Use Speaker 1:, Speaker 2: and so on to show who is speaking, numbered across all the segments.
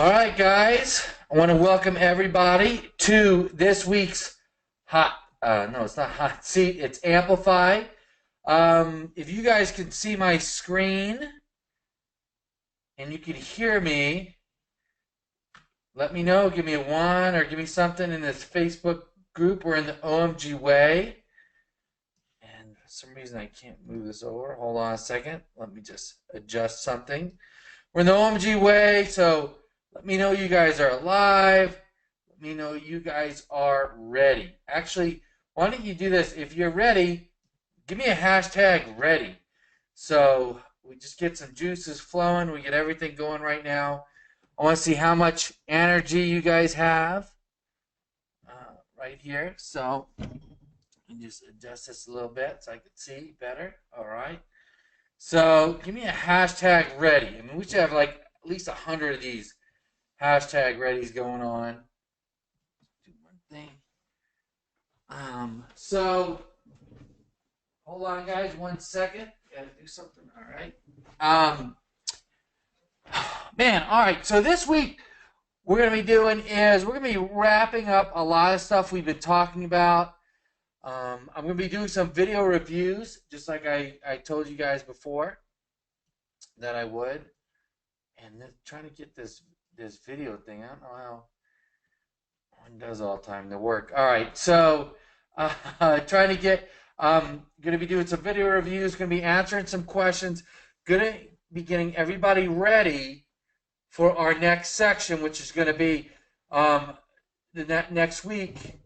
Speaker 1: All right, guys. I want to welcome everybody to this week's no, it's not hot seat. It's Amplify. If you guys can see my screen and you can hear me, let me know. Give me a one or give me something in this Facebook group. We're in the OMG way. And for some reason, I can't move this over. Hold on a second. Let me just adjust something. We're in the OMG way, so let me know you guys are alive. Let me know you guys are ready. Actually, why don't you do this? If you're ready, give me a hashtag ready. So we just get some juices flowing. We get everything going right now. I want to see how much energy you guys have right here. So just adjust this a little bit so I can see better. All right. So give me a hashtag ready. I mean, we should have like at least 100 of these hashtag readies going on. Do one thing. So hold on, guys, 1 second. Gotta do something. All right. Man, all right. So this week we're gonna be doing is we're gonna be wrapping up a lot of stuff we've been talking about. I'm going to be doing some video reviews, just like I told you guys before that I would. And trying to get this video thing, I don't know how one does all the time to work. All right, so trying to get, going to be doing some video reviews, going to be answering some questions, going to be getting everybody ready for our next section, which is going to be the next week.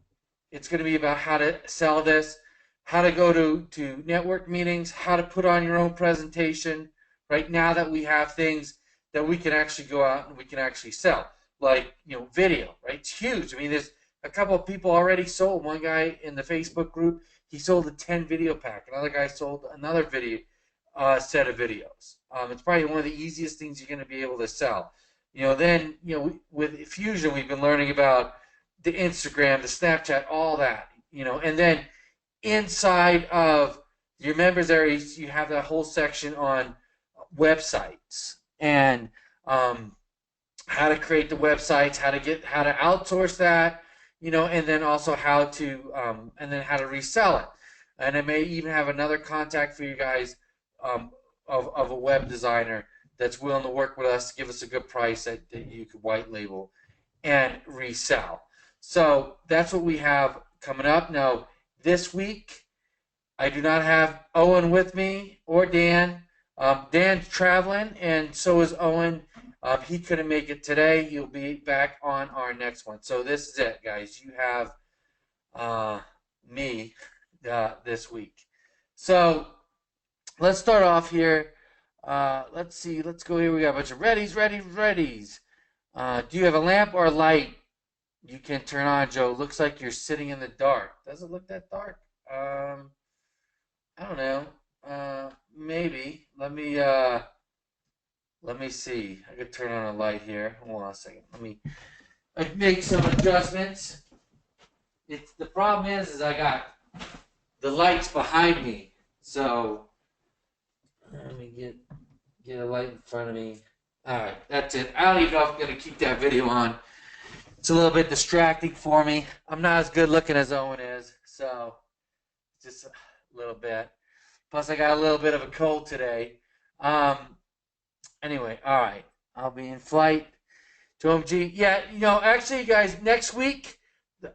Speaker 1: It's going to be about how to sell this, how to go to network meetings, how to put on your own presentation. Right now that we have things that we can actually go out and we can actually sell, like video. Right, it's huge. I mean, there's a couple of people already sold. One guy in the Facebook group, he sold a 10 video pack. Another guy sold another video set of videos. It's probably one of the easiest things you're going to be able to sell. Then with Fusion, we've been learning about the Instagram, the Snapchat, all that, and then inside of your members areas, you have that whole section on websites and how to create the websites, how to outsource that, and then also how to resell it. And I may even have another contact for you guys of a web designer that's willing to work with us to give us a good price that you could white label and resell. So that's what we have coming up. Now, this week, I do not have Owen with me or Dan. Dan's traveling, and so is Owen. He couldn't make it today. He'll be back on our next one. So this is it, guys. You have me this week. So let's start off here. Let's see. Let's go here. We got a bunch of readies. Do you have a lamp or a light you can turn on, Joe? Looks like you're sitting in the dark. Does it look that dark? I don't know. Maybe. Let me see. I could turn on a light here. Hold on a second. Let me make some adjustments. The problem is I got the lights behind me. So let me get a light in front of me. All right, that's it. I don't even know if I'm going to keep that video on. It's a little bit distracting for me. I'm not as good looking as Owen is, so just a little bit. Plus, I got a little bit of a cold today. Anyway, all right. I'll be in flight to OMG. Yeah, actually, guys, next week,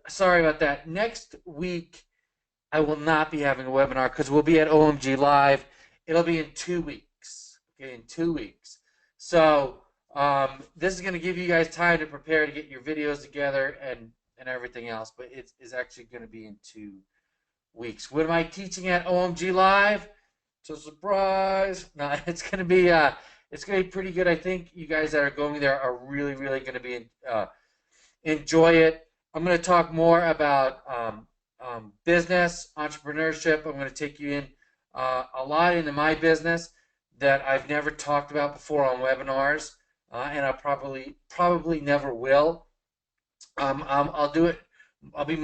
Speaker 1: sorry about that. Next week, I will not be having a webinar because we'll be at OMG Live. It'll be in 2 weeks. Okay, in 2 weeks. So this is going to give you guys time to prepare to get your videos together and everything else, but it's actually going to be in 2 weeks. What am I teaching at OMG Live? It's a surprise. No, it's going to be pretty good. I think you guys that are going there are really going to be enjoy it. I'm going to talk more about business, entrepreneurship. I'm going to take you in a lot into my business that I've never talked about before on webinars, and I probably never will. I'll do it. I'll be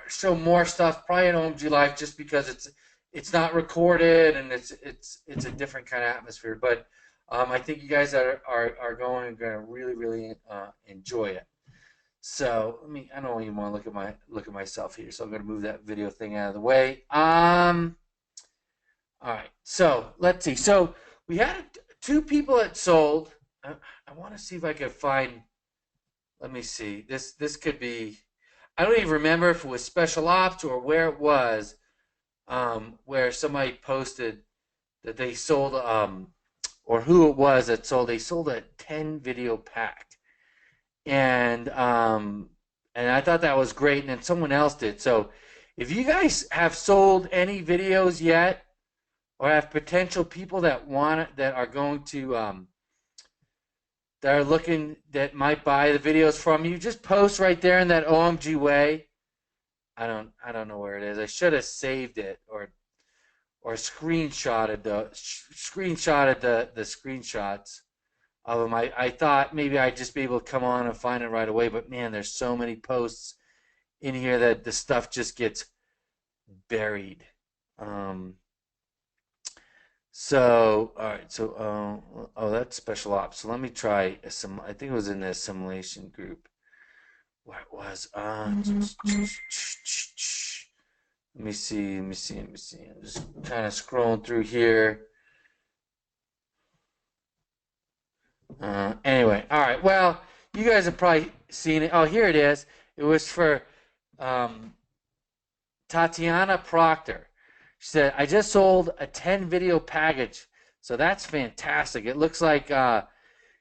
Speaker 1: show more stuff probably at OMG Live just because it's not recorded and it's a different kind of atmosphere. But I think you guys are going to really enjoy it. So I don't even want to look at myself here. So I'm going to move that video thing out of the way. All right. So let's see. So we had two people that sold. I want to see if I can find. Let me see. This could be. I don't even remember if it was special ops or where it was. Where somebody posted that they sold. Or who it was that sold. They sold a 10 video pack, and I thought that was great. And then someone else did. So if you guys have sold any videos yet, or have potential people that want it, that are going to that are looking, that might buy the videos from you, just post right there in that OMG way. I don't know where it is. I should have saved it or screenshotted the screenshots of them. I thought maybe I'd just be able to come on and find it right away, but man, there's so many posts in here that the stuff just gets buried. Um, So, all right. So, oh, that's special ops. So let me try I think it was in the assimilation group. What it was? Let me see. Let me see. Let me see. I'm just kind of scrolling through here. Anyway, all right. Well, you guys have probably seen it. Oh, here it is. It was for um, Tatiana Proctor. She said, I just sold a 10 video package. So that's fantastic. It looks like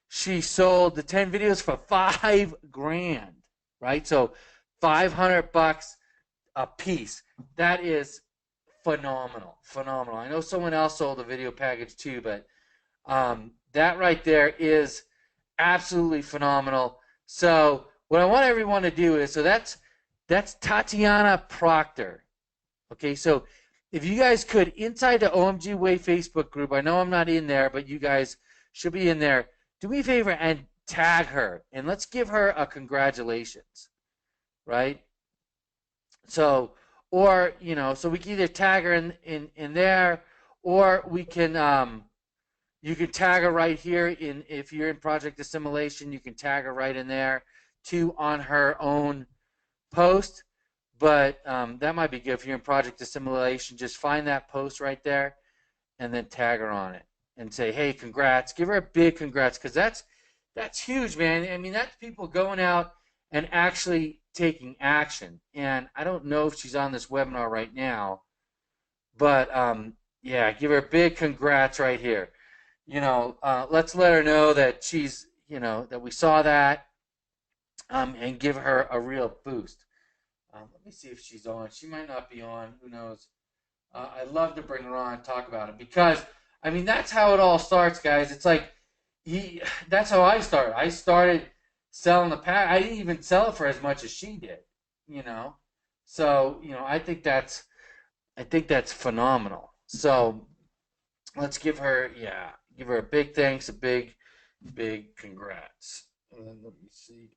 Speaker 1: she sold the 10 videos for $5,000, right? So $500 a piece. That is phenomenal. Phenomenal. I know someone else sold a video package too, but that right there is absolutely phenomenal. So what I want everyone to do is, so that's Tatiana Proctor. Okay, so if you guys could, inside the OMG Way Facebook group, I know I'm not in there, but you guys should be in there. Do me a favor and tag her, and let's give her a congratulations, right? So, or so we can either tag her in there, or we can you can tag her right here in, if you're in Project Assimilation, you can tag her right in there too on her own post. But that might be good if you're in Project Assimilation. Just find that post right there and then tag her on it and say, hey, congrats. Give her a big congrats, because that's huge, man. I mean, that's people going out and actually taking action. And I don't know if she's on this webinar right now, but yeah, give her a big congrats right here. Let's let her know that she's, that we saw that, and give her a real boost. Let me see if she's on. She might not be on. Who knows? I'd love to bring her on and talk about it, because, I mean, that's how it all starts, guys. It's like, that's how I started. I started selling the pack. I didn't even sell it for as much as she did, you know. So, I think that's phenomenal. So let's give her, a big thanks, a big congrats. And then let me see.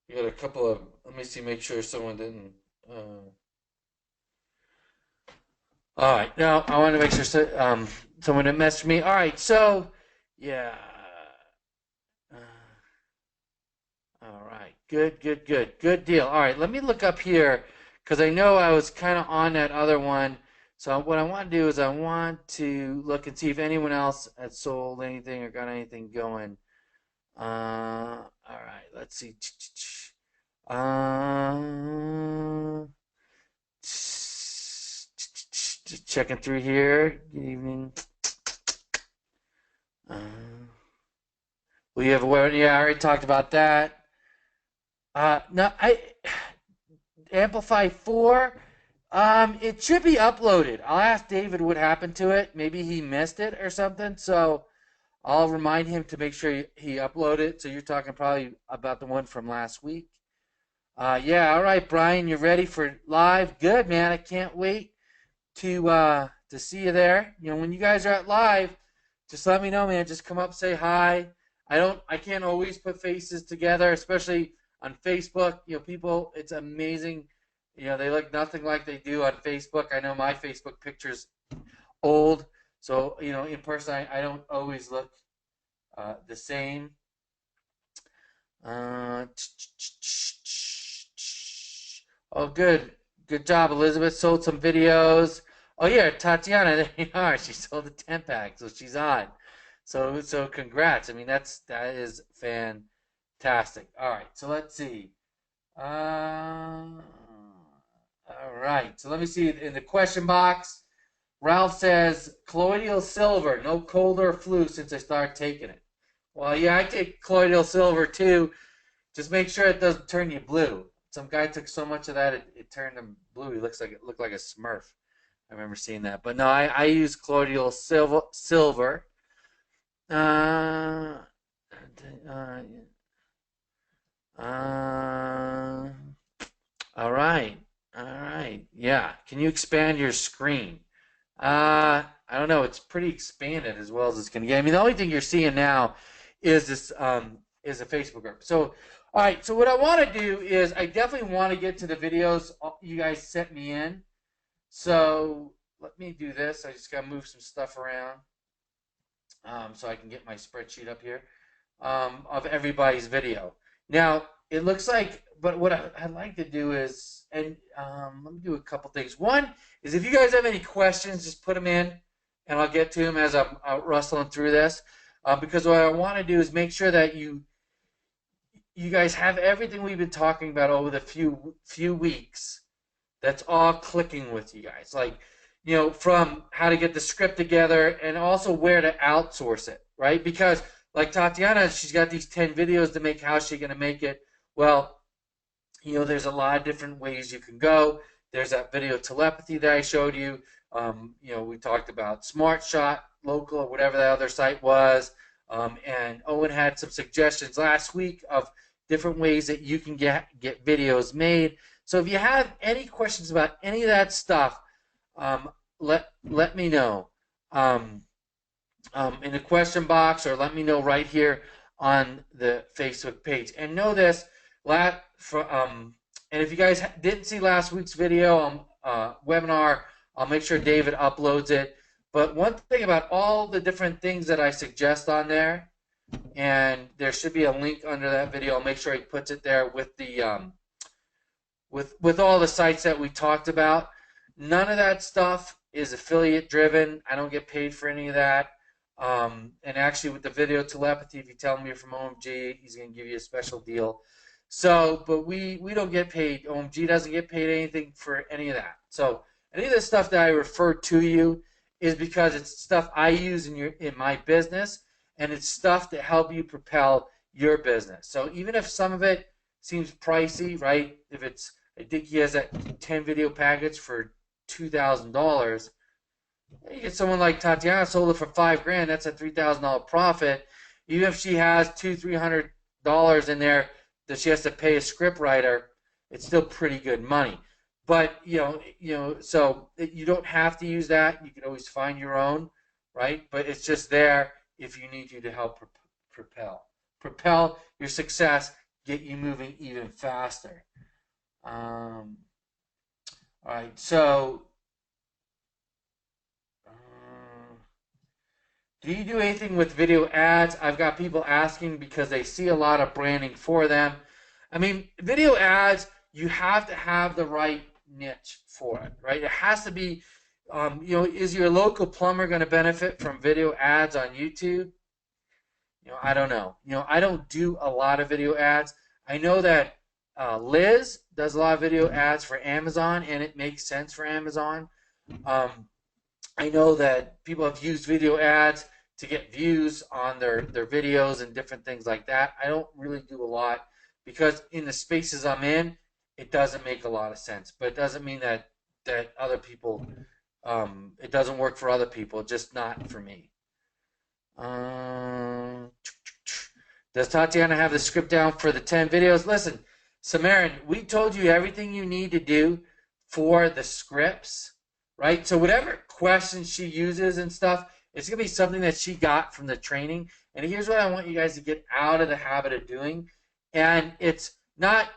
Speaker 1: You got a couple of. Let me see. Make sure someone didn't. All right. Now I want to make sure someone didn't message me. All right. So yeah. Uh, all right. Good deal. All right. Let me look up here, because I know I was kind of on that other one. So what I want to do is I want to look and see if anyone else had sold anything or got anything going. All right, let's see. Just checking through here. Good evening. Well, you have a webinar. Yeah, I already talked about that. No, Amplify 4. It should be uploaded. I'll ask David what happened to it. Maybe he missed it or something. So I'll remind him to make sure he upload it. So you're talking probably about the one from last week. Yeah, all right, Brian, you're ready for live? Good, man. I can't wait to see you there. When you guys are at live, just let me know, man. Just come up, say hi. I can't always put faces together, especially on Facebook. People, it's amazing. They look nothing like they do on Facebook. I know my Facebook pictures old. So, in person, I don't always look the same. Uh, oh, good. Good job, Elizabeth. Sold some videos. Oh, yeah, Tatiana, there you are. She sold a 10 pack, so she's on. So congrats. I mean, that is fantastic. All right, so let's see. All right, so let me see in the question box. Ralph says colloidal silver, no cold or flu since I started taking it. Well, yeah, I take colloidal silver too. Just make sure it doesn't turn you blue. Some guy took so much of that it turned him blue. He looked like a Smurf. I remember seeing that. But no, I use colloidal silver. Uh, uh, uh, all right. All right. Yeah. Can you expand your screen? I don't know. It's pretty expanded as well as it's going to get. I mean, the only thing you're seeing now is this is a Facebook group. So, all right. So what I want to do is I definitely want to get to the videos you guys sent me in. So let me do this. I just got to move some stuff around so I can get my spreadsheet up here of everybody's video. Now, it looks like, but what I'd like to do is, and let me do a couple things. One is if you guys have any questions, just put them in, and I'll get to them as I'm rustling through this. Because what I want to do is make sure that you guys have everything we've been talking about over the few weeks. That's all clicking with you guys. Like, from how to get the script together and also where to outsource it, right? Because like Tatiana, she's got these 10 videos to make. How's she going to make it? Well, there's a lot of different ways you can go. There's that video telepathy that I showed you. We talked about Smart Shot, Local, or whatever that other site was. And Owen had some suggestions last week of different ways that you can get videos made. So if you have any questions about any of that stuff, let me know in the question box, or let me know right here on the Facebook page. And know this, and if you guys didn't see last week's video webinar, I'll make sure David uploads it. But one thing about all the different things that I suggest on there, and there should be a link under that video. I'll make sure he puts it there with the with all the sites that we talked about. None of that stuff is affiliate driven. I don't get paid for any of that. And actually, with the video telepathy, if you tell him you're from OMG, he's going to give you a special deal. So, but we don't get paid. OMG doesn't get paid anything for any of that. So, any of the stuff that I refer to you is because it's stuff I use in my business, and it's stuff to help you propel your business. So, even if some of it seems pricey, right? I think he has that 10 video package for $2,000. You get someone like Tatiana sold it for $5,000. That's a $3,000 profit. Even if she has $300 in there that she has to pay a script writer, it's still pretty good money. But so you don't have to use that. You can always find your own, right? But it's just there if you need you to help propel your success, get you moving even faster. All right, so. Do you do anything with video ads? I've got people asking because they see a lot of branding for them. I mean, video ads, you have to have the right niche for it, right? It has to be, is your local plumber going to benefit from video ads on YouTube? I don't know. I don't do a lot of video ads. I know that Liz does a lot of video ads for Amazon, and it makes sense for Amazon. I know that people have used video ads to get views on their videos and different things like that. I don't really do a lot because in the spaces I'm in, it doesn't make a lot of sense. But it doesn't mean that other people, it doesn't work for other people, just not for me. Does Tatiana have the script down for the 10 videos? Listen, Samarin, we told you everything you need to do for the scripts, right? So whatever questions she uses and stuff, it's going to be something that she got from the training. And here's what I want you guys to get out of the habit of doing. And it's not,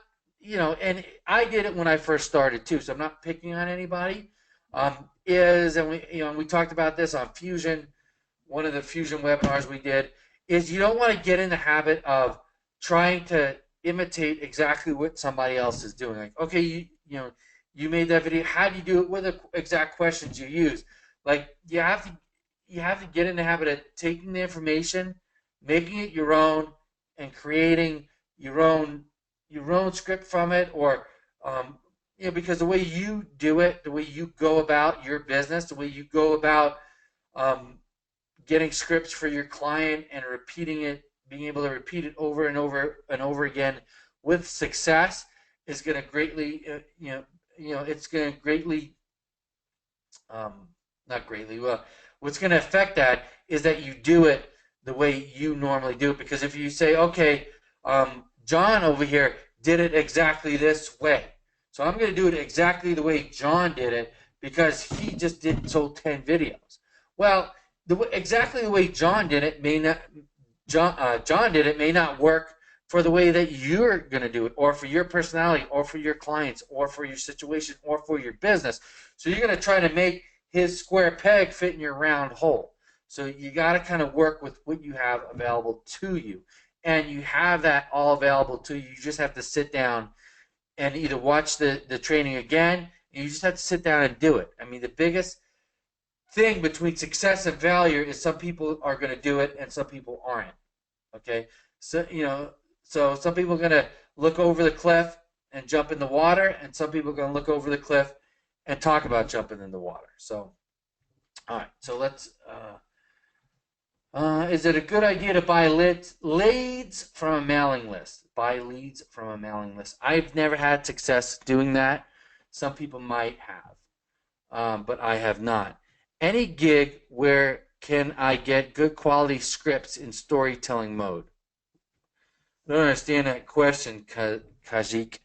Speaker 1: and I did it when I first started too, so I'm not picking on anybody. is, and we talked about this on Fusion, one of the Fusion webinars we did, is you don't want to get in the habit of trying to imitate exactly what somebody else is doing. Like, okay, you made that video. How do you do it? What are the exact questions you use? Like, you have to get in the habit of taking the information, making it your own, and creating your own your own script from it, or um, because the way you do it, the way you go about your business, the way you go about um, getting scripts for your client and repeating it, being able to repeat it over and over and over again with success is going to greatly, it's going to greatly, not greatly, well, what's going to affect that is that you do it the way you normally do it. Because if you say, okay, John over here did it exactly this way, so I'm going to do it exactly the way John did it because he just did sold 10 videos. Well, exactly the way John did it may not John did it may not work for the way that you're going to do it, or for your personality, or for your clients, or for your situation, or for your business. So you're going to try to make his square peg fit in your round hole. So you got to kind of work with what you have available to you, and you have that all available to you. You just have to sit down and either watch the training again, and you just have to sit down and do it. I mean, the biggest thing between success and failure is some people are going to do it and some people aren't. Okay, so so some people are going to look over the cliff and jump in the water, and some people are going to look over the cliff and talk about jumping in the water. So, all right, so let's. Is it a good idea to buy leads from a mailing list? Buy leads from a mailing list. I've never had success doing that. Some people might have, but I have not. Any gig where can I get good quality scripts in storytelling mode? I don't understand that question, Kajik.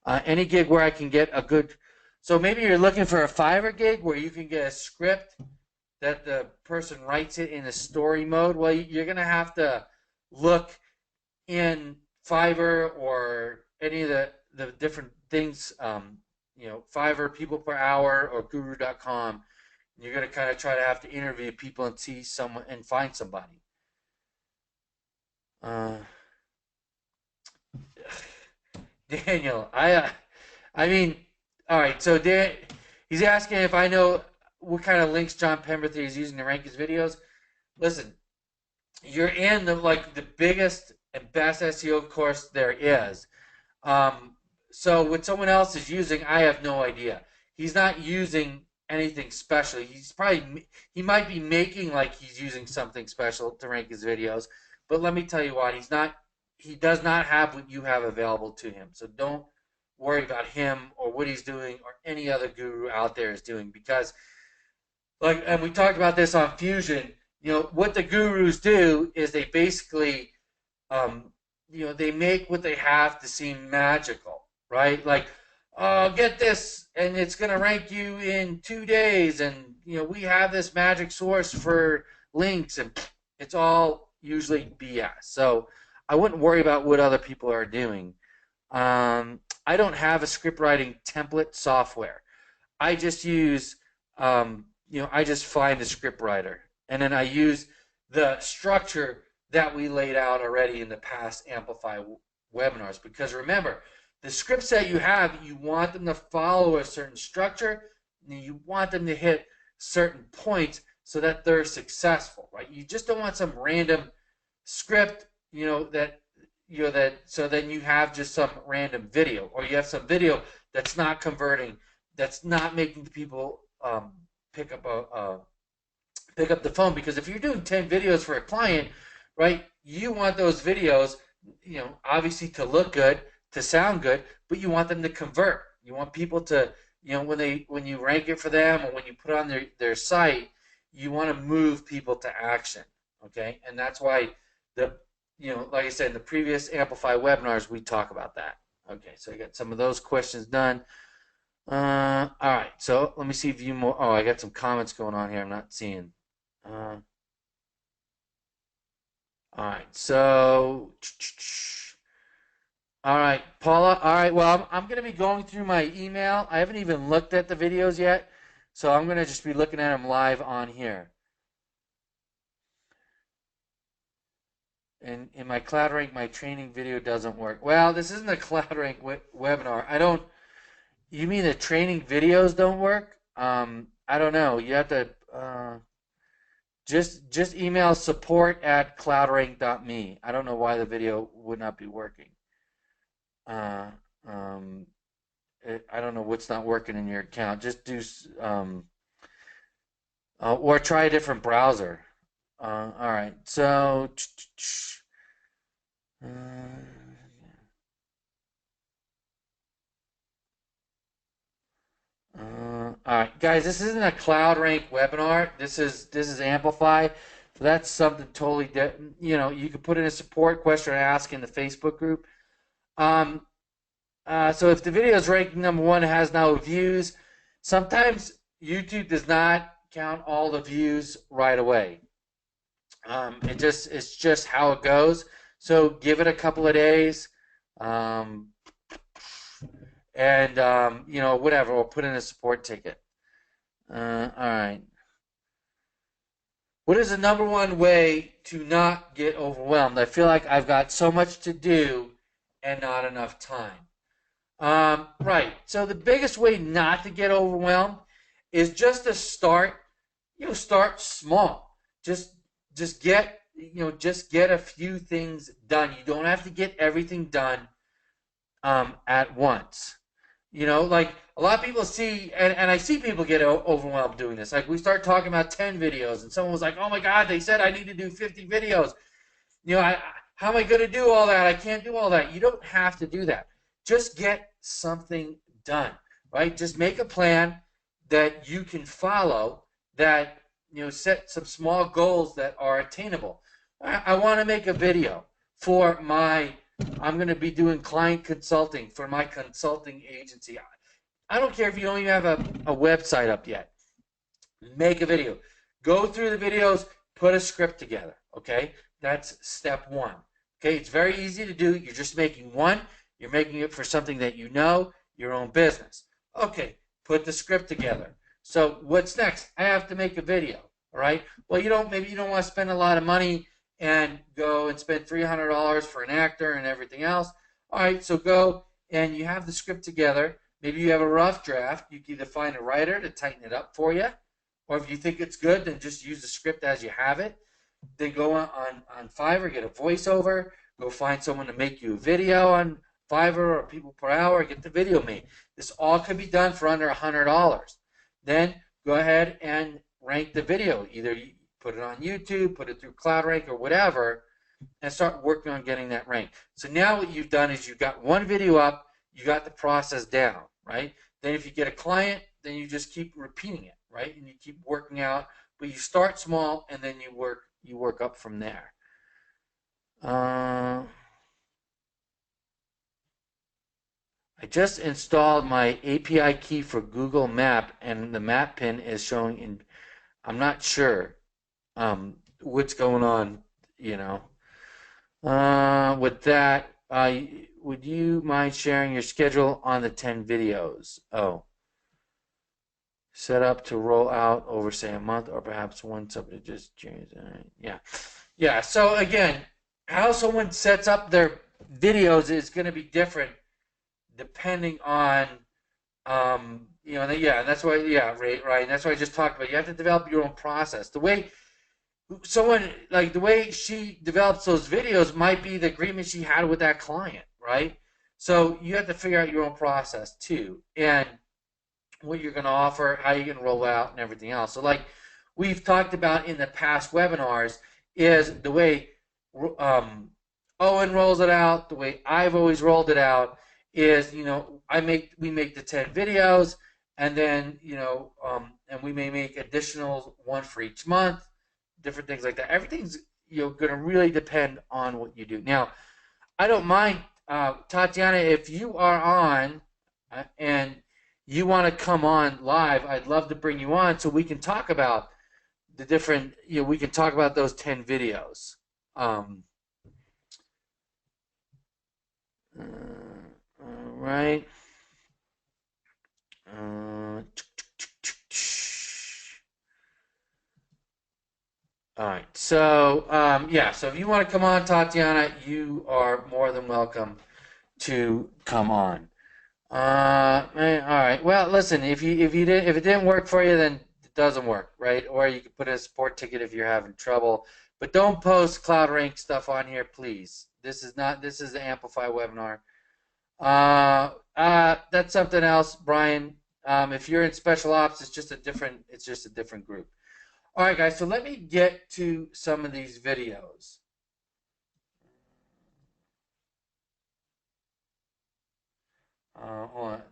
Speaker 1: Any gig where I can get a good. So maybe you're looking for a Fiverr gig where you can get a script that the person writes it in a story mode. Well, you're going to have to look in Fiverr or any of the different things, Fiverr, People Per Hour, or Guru.com. You're going to kind of try to have to interview people and see someone and find somebody. Uh, Daniel, I mean, all right. So he's asking if I know what kind of links John Pemberthy is using to rank his videos. Listen, you're in the biggest and best SEO course there is. So what someone else is using, I have no idea. He's not using anything special. He might be making like he's using something special to rank his videos, but let me tell you what, he does not have what you have available to him. So don't worry about him or what he's doing or any other guru out there is doing, because and we talked about this on Fusion, what the gurus do is they basically they make what they have to seem magical, right? Like, oh, get this, and it's going to rank you in 2 days, and we have this magic source for links, and it's all usually BS. So I wouldn't worry about what other people are doing. I don't have a script writing template software. I just use, I just find a script writer, and then I use the structure that we laid out already in the past Amplify webinars. Because remember, the scripts that you have, you want them to follow a certain structure, and you want them to hit certain points so that they're successful, right? You just don't want some random script, so then you have just some random video, or you have some video that's not converting, that's not making the people pick up the phone. Because if you're doing 10 videos for a client, right, you want those videos, obviously to look good, to sound good, but you want them to convert. You want people to, when you rank it for them, or when you put it on their site, you want to move people to action, okay? And that's why like I said, in the previous Amplify webinars, we talk about that. Okay, so I got some of those questions done. All right, so let me see a few more. Oh, I got some comments going on here I'm not seeing. All right, so, all right, Paula. All right, well, I'm going to be going through my email. I haven't even looked at the videos yet, So I'm going to just be looking at them live on here. And in my CloudRank, my training video doesn't work. Well, this isn't a CloudRank webinar. I don't. You mean the training videos don't work? I don't know. You have to just email support@cloudrank.me. I don't know why the video would not be working. Uh, um, I don't know what's not working in your account. Just do or try a different browser. All right. So. All right, guys, this isn't a CloudRank webinar. This is Amplify. So that's something totally different. You know, you can put in a support question or ask in the Facebook group. Um, so if the video is ranking number one, it has no views. Sometimes YouTube does not count all the views right away. It's just how it goes. So give it a couple of days. Um, and you know, whatever, we'll put in a support ticket. All right. What is the number one way to not get overwhelmed? I feel like I've got so much to do and not enough time. Right. So the biggest way not to get overwhelmed is just to start. You know, start small. Just get just get a few things done. You don't have to get everything done at once. You know, like a lot of people see, and I see people get overwhelmed doing this. Like we start talking about 10 videos, and someone was like, oh my God, they said I need to do 50 videos. You know, how am I going to do all that? I can't do all that. You don't have to do that. Just get something done, right? Just make a plan that you can follow that, you know, set some small goals that are attainable. I want to make a video for I'm going to be doing client consulting for my consulting agency. I don't care if you don't even have a website up yet. Make a video. Go through the videos, put a script together, okay? That's step one. Okay, it's very easy to do. You're just making one. You're making it for something that you know, your own business. Okay, put the script together. So what's next? I have to make a video, all right? Well, maybe you don't want to spend a lot of money and go and spend $300 for an actor and everything else. All right, so go and you have the script together. Maybe you have a rough draft. You can either find a writer to tighten it up for you, or if you think it's good, then just use the script as you have it. Then go on Fiverr, get a voiceover, go find someone to make you a video on Fiverr or People Per Hour, get the video made. This all can be done for under $100. Then go ahead and rank the video. Either you put it on YouTube, put it through CloudRank or whatever, and start working on getting that rank. So now what you've done is you've got one video up, you got the process down, right? Then if you get a client, then you just keep repeating it, right? And you keep working out, but you start small and then you work up from there. I just installed my API key for Google Map, and the map pin is showing in. I'm not sure what's going on, you know. With that, would you mind sharing your schedule on the 10 videos? Oh, set up to roll out over, say, a month or perhaps one somebody just changed. Yeah. So again, how someone sets up their videos is going to be different depending on, yeah, that's why, yeah, right. And that's why I just talked about. You have to develop your own process. The way she develops those videos might be the agreement she had with that client, right? So you have to figure out your own process too, and what you're going to offer, how you're going to roll out, and everything else. So like we've talked about in the past webinars, is the way Owen rolls it out, the way I've always rolled it out is, we make the 10 videos, and then, and we may make additional one for each month, different things like that. Everything's, going to really depend on what you do. Now, I don't mind, Tatiana, if you are on and you want to come on live, I'd love to bring you on so we can talk about the different, we can talk about those 10 videos. Right. All right. So, yeah. So if you want to come on, Tatiana, you are more than welcome to come on. All right. Well, listen. If it didn't work for you, then it doesn't work, right? Or you can put a support ticket if you're having trouble. But don't post Cloud Rank stuff on here, please. This is not. This is the Amplify webinar. That's something else, Brian. If you're in special ops, it's just a different. It's just a different group. All right, guys. So let me get to some of these videos. Hold on.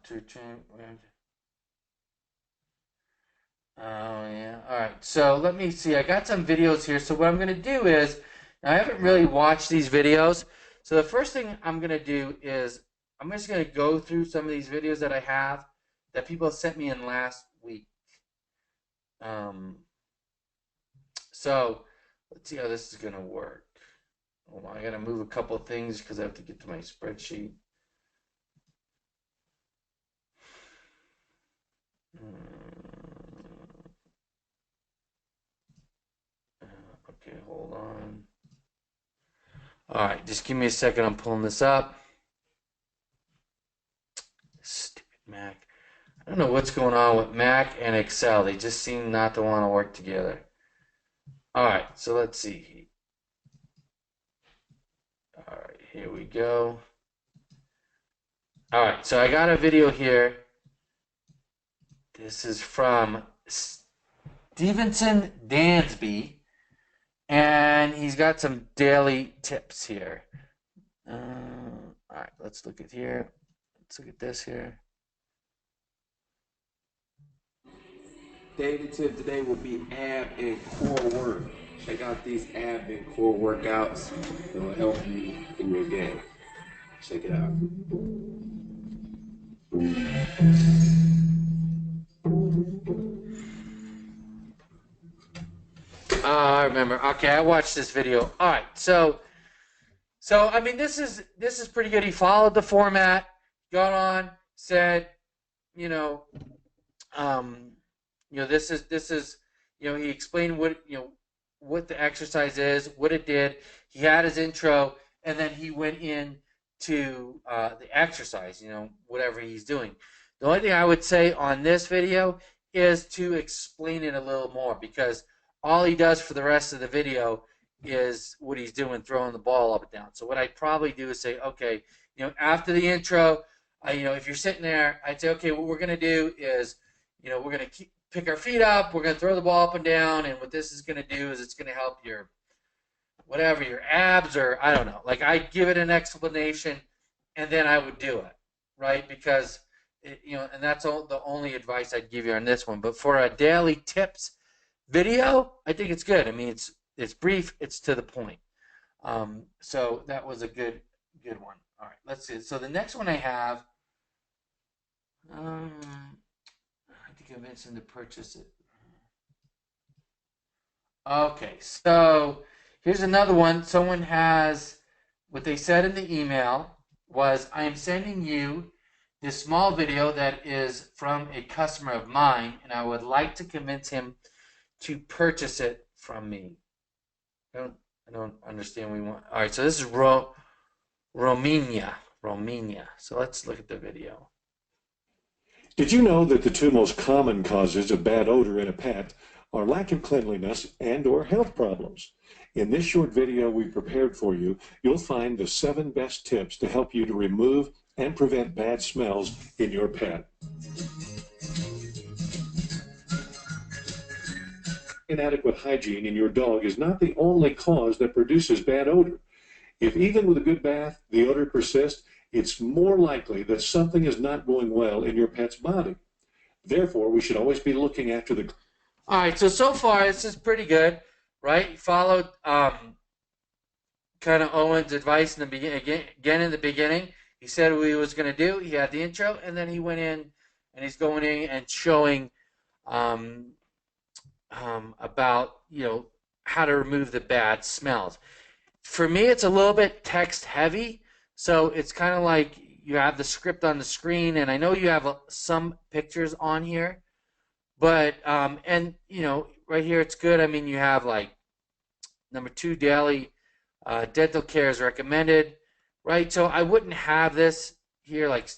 Speaker 1: Oh, yeah. All right. So let me see. I got some videos here. So what I'm going to do is, I haven't really watched these videos. So the first thing I'm going to do is I'm just going to go through some of these videos that I have that people sent me in last week. Um, so let's see how this is going to work. Hold on. I got to move a couple of things because I have to get to my spreadsheet. Okay, hold on. All right, just give me a second. I'm pulling this up. Stupid Mac. I don't know what's going on with Mac and Excel. They just seem not to want to work together. All right, so let's see. All right, here we go. All right, so I got a video here. This is from Stevenson Dansby, and he's got some daily tips here. All right, let's look at here. Let's look at this here.
Speaker 2: Daily tip today will be ab and core work. Check out these ab and core workouts. It will help you in your game. Check it out.
Speaker 1: I remember. Okay, I watched this video. All right, so I mean, this is pretty good. He followed the format, got on, said, you know, um, this is, he explained what what the exercise is, what it did. He had his intro, and then he went in to the exercise, whatever he's doing. The only thing I would say on this video is to explain it a little more, because all he does for the rest of the video is what he's doing, throwing the ball up and down. So what I'd probably do is say, okay, after the intro, if you're sitting there, I'd say, okay, what we're going to do is, we're going to pick our feet up, we're going to throw the ball up and down, and what this is going to do is it's going to help your whatever, your abs, or I don't know. Like, I'd give it an explanation, and then I would do it, right? Because and that's the only advice I'd give you on this one. But for a daily tips video, I think it's good. I mean, it's brief, it's to the point. So that was a good one. All right, let's see. So the next one I have, I think I mentioned to purchase it. Okay, so here's another one. Someone has, what they said in the email was, I am sending you this small video that is from a customer of mine, and I would like to convince him to purchase it from me. I don't understand what we want. All right, so this is Romania. So let's look at the video.
Speaker 3: Did you know that the two most common causes of bad odor in a pet are lack of cleanliness and/or health problems? In this short video we prepared for you, you'll find the 7 best tips to help you to remove and prevent bad smells in your pet. Inadequate hygiene in your dog is not the only cause that produces bad odor. If even with a good bath, the odor persists, it's more likely that something is not going well in your pet's body. Therefore, we should always be looking after the...
Speaker 1: All right, so far this is pretty good, right? He followed kind of Owen's advice in the beginning. Again, in the beginning, he said what he was going to do. He had the intro, and then he went in, and he's going in and showing about how to remove the bad smells. For me, it's a little bit text heavy, so it's kind of like you have the script on the screen, and I know you have some pictures on here, but and right here it's good. I mean, you have like Number 2, daily dental care is recommended, right? So I wouldn't have this here like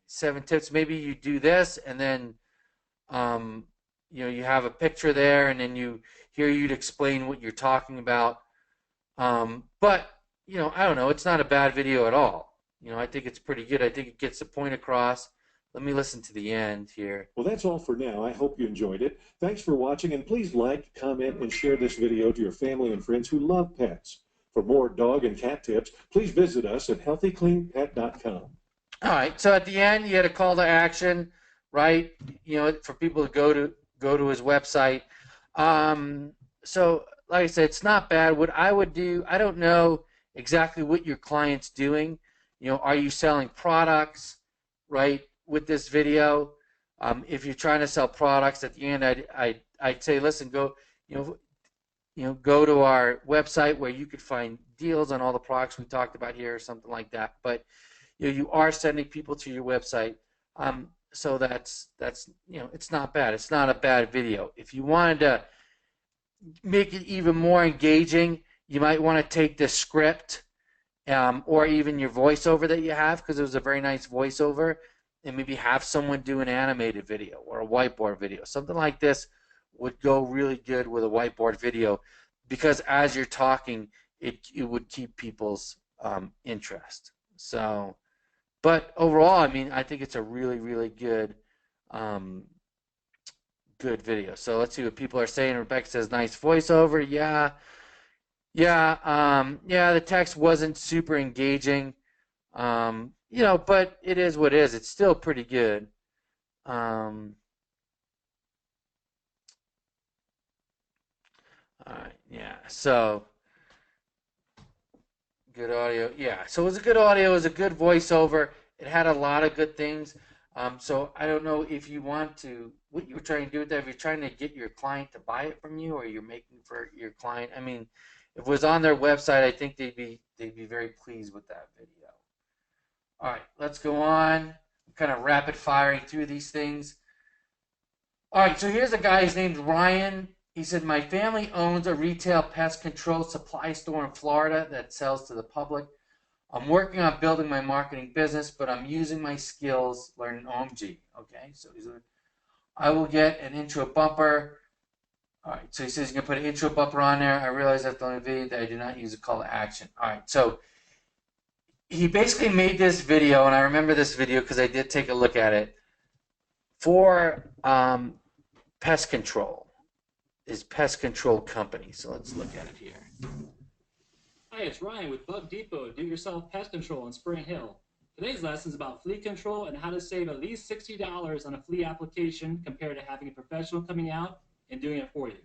Speaker 1: 7 tips. Maybe you do this and then you have a picture there, and then you'd explain what you're talking about. But I don't know. It's not a bad video at all. I think it's pretty good. I think it gets the point across. Let me listen to the end here.
Speaker 3: Well, that's all for now. I hope you enjoyed it. Thanks for watching, and please like, comment, and share this video to your family and friends who love pets. For more dog and cat tips, please visit us at healthycleanpet.com.
Speaker 1: All right. So at the end, you had a call to action, right? For people to go to his website. So like I said, it's not bad. What I would do, I don't know exactly what your client's doing. Are you selling products, right, with this video? If you're trying to sell products, at the end, I'd say, listen, go to our website where you could find deals on all the products we talked about here or something like that. But you are sending people to your website, so that's it's not bad. It's not a bad video. If you wanted to make it even more engaging, you might want to take the script or even your voiceover that you have, because it was a very nice voiceover, and maybe have someone do an animated video or a whiteboard video. Something like this would go really good with a whiteboard video, because as you're talking, it would keep people's interest. So, but overall, I mean, I think it's a really, really good good video. So let's see what people are saying. Rebecca says, nice voiceover. Yeah, the text wasn't super engaging, but it is what it is. It's still pretty good. All right, yeah, so good audio. Yeah, so it was a good audio. It was a good voiceover. It had a lot of good things. So I don't know if you want to, what you were trying to do with that, if you're trying to get your client to buy it from you, or you're making for your client. I mean, if it was on their website, I think they'd be very pleased with that video. All right, let's go on. I'm kind of rapid firing through these things. All right, so here's a guy. His name's Ryan. He said, my family owns a retail pest control supply store in Florida that sells to the public. I'm working on building my marketing business, but I'm using my skills learning OMG. Okay, so I will get an intro bumper. All right, so he says he's going to put an intro bumper on there. I realize that's the only video that I do not use a call to action. All right, so he basically made this video, and I remember this video because I did take a look at it, for pest control. His pest control company. So let's look at it here.
Speaker 4: Hi, it's Ryan with Bug Depot Do-It-Yourself Pest Control in Spring Hill. Today's lesson is about flea control and how to save at least $60 on a flea application compared to having a professional coming out and doing it for you.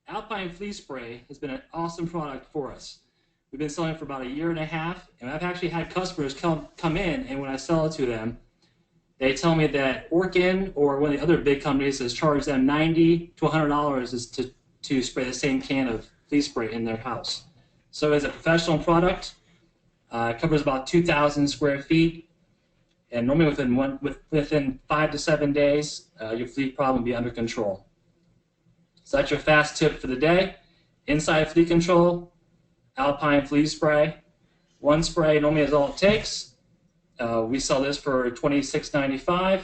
Speaker 4: Alpine Flea Spray has been an awesome product for us. We've been selling it for about 1.5 years, and I've actually had customers come in, and when I sell it to them, they tell me that Orkin or one of the other big companies has charged them $90 to $100 to spray the same can of flea spray in their house. So as a professional product, it covers about 2,000 square feet, and normally within 5 to 7 days, your flea problem will be under control. So that's your fast tip for the day. Inside flea control, Alpine Flea Spray. One spray normally is all it takes. We sell this for $26.95.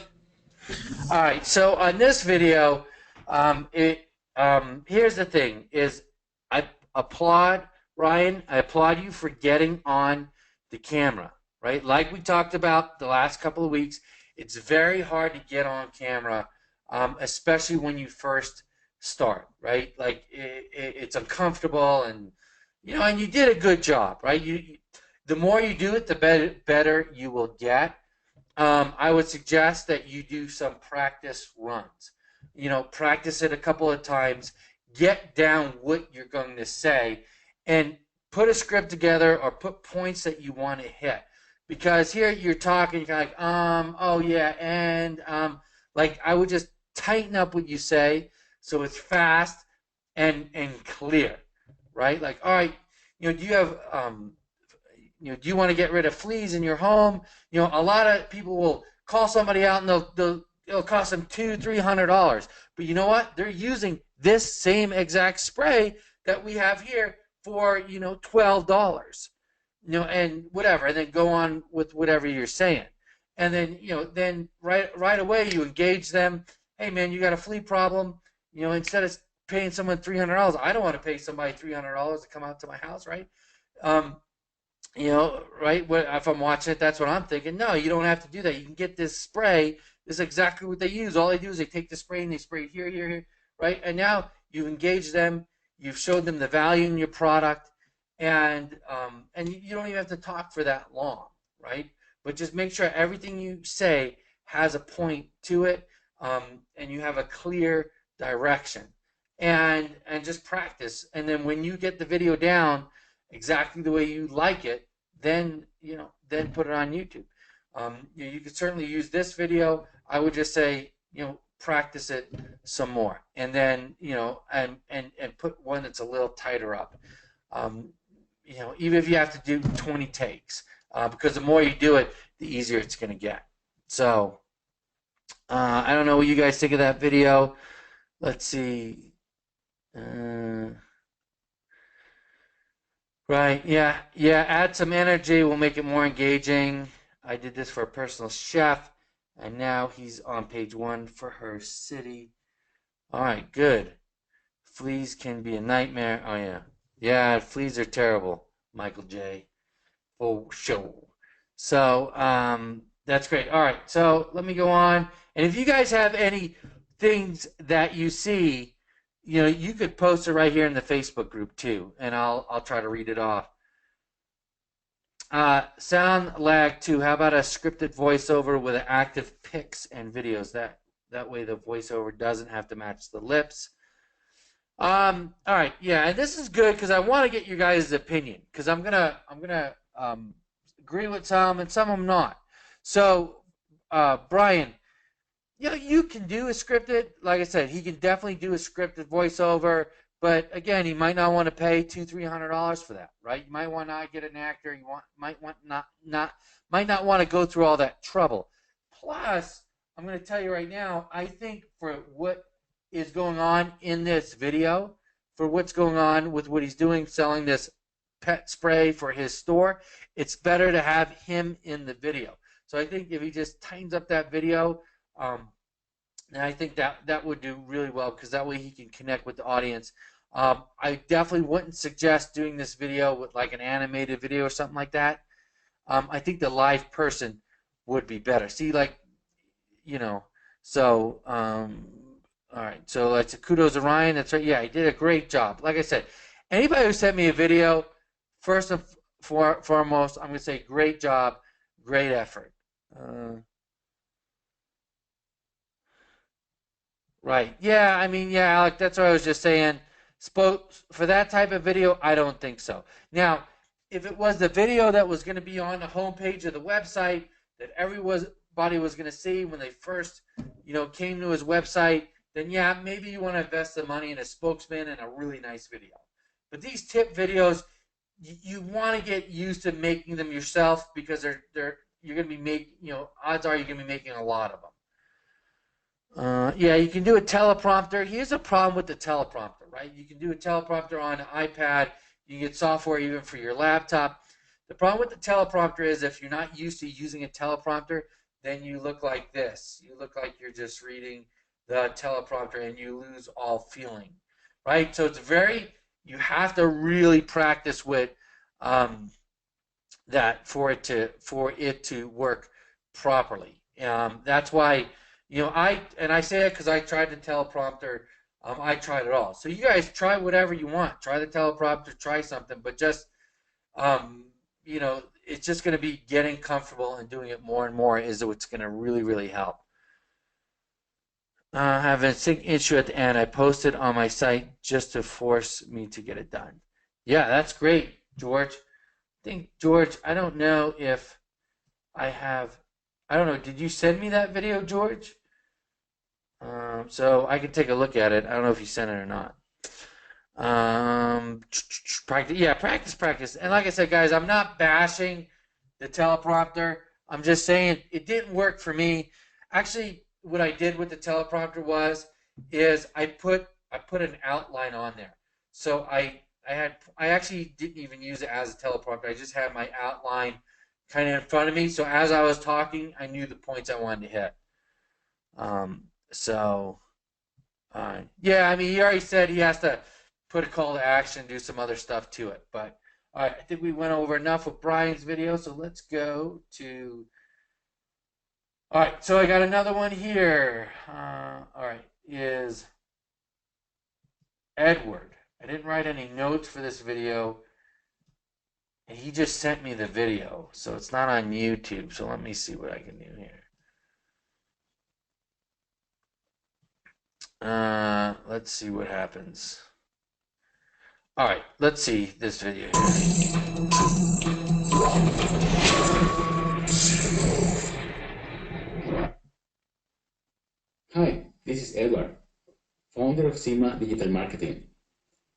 Speaker 1: All right, so on this video, here's the thing, is I applaud, Ryan, I applaud you for getting on the camera, right? Like we talked about the last couple of weeks, it's very hard to get on camera, especially when you first start, right? Like it's uncomfortable, and and you did a good job, right? The more you do it, the better you will get. I would suggest that you do some practice runs. Practice it a couple of times, get down what you're going to say, and put a script together or put points that you want to hit. Because here you're talking, you're like, oh yeah, and like I would just tighten up what you say so it's fast and clear, right? Like, all right, do you have do you want to get rid of fleas in your home? A lot of people will call somebody out and they'll it'll cost them $200-300. But you know what? They're using this same exact spray that we have here for $12. And whatever, and then go on with whatever you're saying. And then then right away you engage them. Hey man, you got a flea problem. Instead of paying someone $300, I don't want to pay somebody $300 to come out to my house, right? Um, right? If I'm watching it, that's what I'm thinking. No, you don't have to do that. You can get this spray. This is exactly what they use. All they do is they take the spray and they spray it here, here, here, right? And now you've engaged them. You've showed them the value in your product, and you don't even have to talk for that long, right? But just make sure everything you say has a point to it, and you have a clear direction, and just practice. And then when you get the video down exactly the way you like it, then then put it on YouTube. You could certainly use this video. I would just say practice it some more, and then and put one that's a little tighter up. Even if you have to do 20 takes, because the more you do it, the easier it's going to get. So I don't know what you guys think of that video. Let's see. Right, yeah, add some energy, we'll make it more engaging. I did this for a personal chef, and now he's on page 1 for her city. All right, good. Fleas can be a nightmare. Oh, yeah. Yeah, fleas are terrible, Michael J. For sure. So, that's great. All right, so let me go on. And if you guys have any things that you see, you could post it right here in the Facebook group too, and I'll try to read it off. Sound lag too. How about a scripted voiceover with active pics and videos? That way the voiceover doesn't have to match the lips. All right, yeah, and this is good because I want to get your guys' opinion, because I'm gonna agree with some and some I'm not. So, Brian, you can do a scripted. Like I said, he can definitely do a scripted voiceover, but again, he might not want to pay $200-300 for that, right? You might want to get an actor. You might not want to go through all that trouble. Plus, I'm going to tell you right now, I think for what is going on in this video, for what's going on with what he's doing, selling this pet spray for his store, it's better to have him in the video. So I think if he just tightens up that video, and I think that would do really well, because that way he can connect with the audience. I definitely wouldn't suggest doing this video with like an animated video or something like that. I think the live person would be better. See, so, all right. So that's kudos to Ryan. That's right. Yeah, he did a great job. Like I said, anybody who sent me a video, first and foremost, I'm going to say great job, great effort. Right. Yeah, I mean, yeah, Alec, that's what I was just saying. For that type of video, I don't think so. Now, if it was the video that was going to be on the homepage of the website that everybody was going to see when they first, came to his website, then yeah, maybe you want to invest the money in a spokesman and a really nice video. But these tip videos, you want to get used to making them yourself, because you're going to be making, odds are you're going to be making a lot of them. Yeah, you can do a teleprompter. Here's a problem with the teleprompter, right? You can do a teleprompter on an iPad. You can get software even for your laptop. The problem with the teleprompter is if you're not used to using a teleprompter, then you look like this. You look like you're just reading the teleprompter and you lose all feeling, right? So you have to really practice with that for it to work properly. That's why, I say it because I tried the teleprompter. I tried it all. So you guys try whatever you want. Try the teleprompter, try something, but just, it's just going to be getting comfortable and doing it more and more is what's going to really, really help. I have a sync issue at the end. I posted on my site just to force me to get it done. Yeah, that's great, George. George, I don't know if I don't know. Did you send me that video, George? So I can take a look at it. I don't know if you sent it or not. Practice. And like I said, guys, I'm not bashing the teleprompter. I'm just saying it didn't work for me. Actually, what I did with the teleprompter was is I put an outline on there. So I actually didn't even use it as a teleprompter. I just had my outline kind of in front of me. So as I was talking, I knew the points I wanted to hit. So yeah, I mean, he already said he has to put a call to action, do some other stuff to it. But all right, I think we went over enough with Brian's video. So let's go to. All right, so I got another one here. All right, is Edward. I didn't write any notes for this video. And he just sent me the video, so it's not on YouTube. So let me see what I can do here. Let's see what happens. All right, let's see this video here.
Speaker 5: Hi, this is Edward, founder of SIMA Digital Marketing.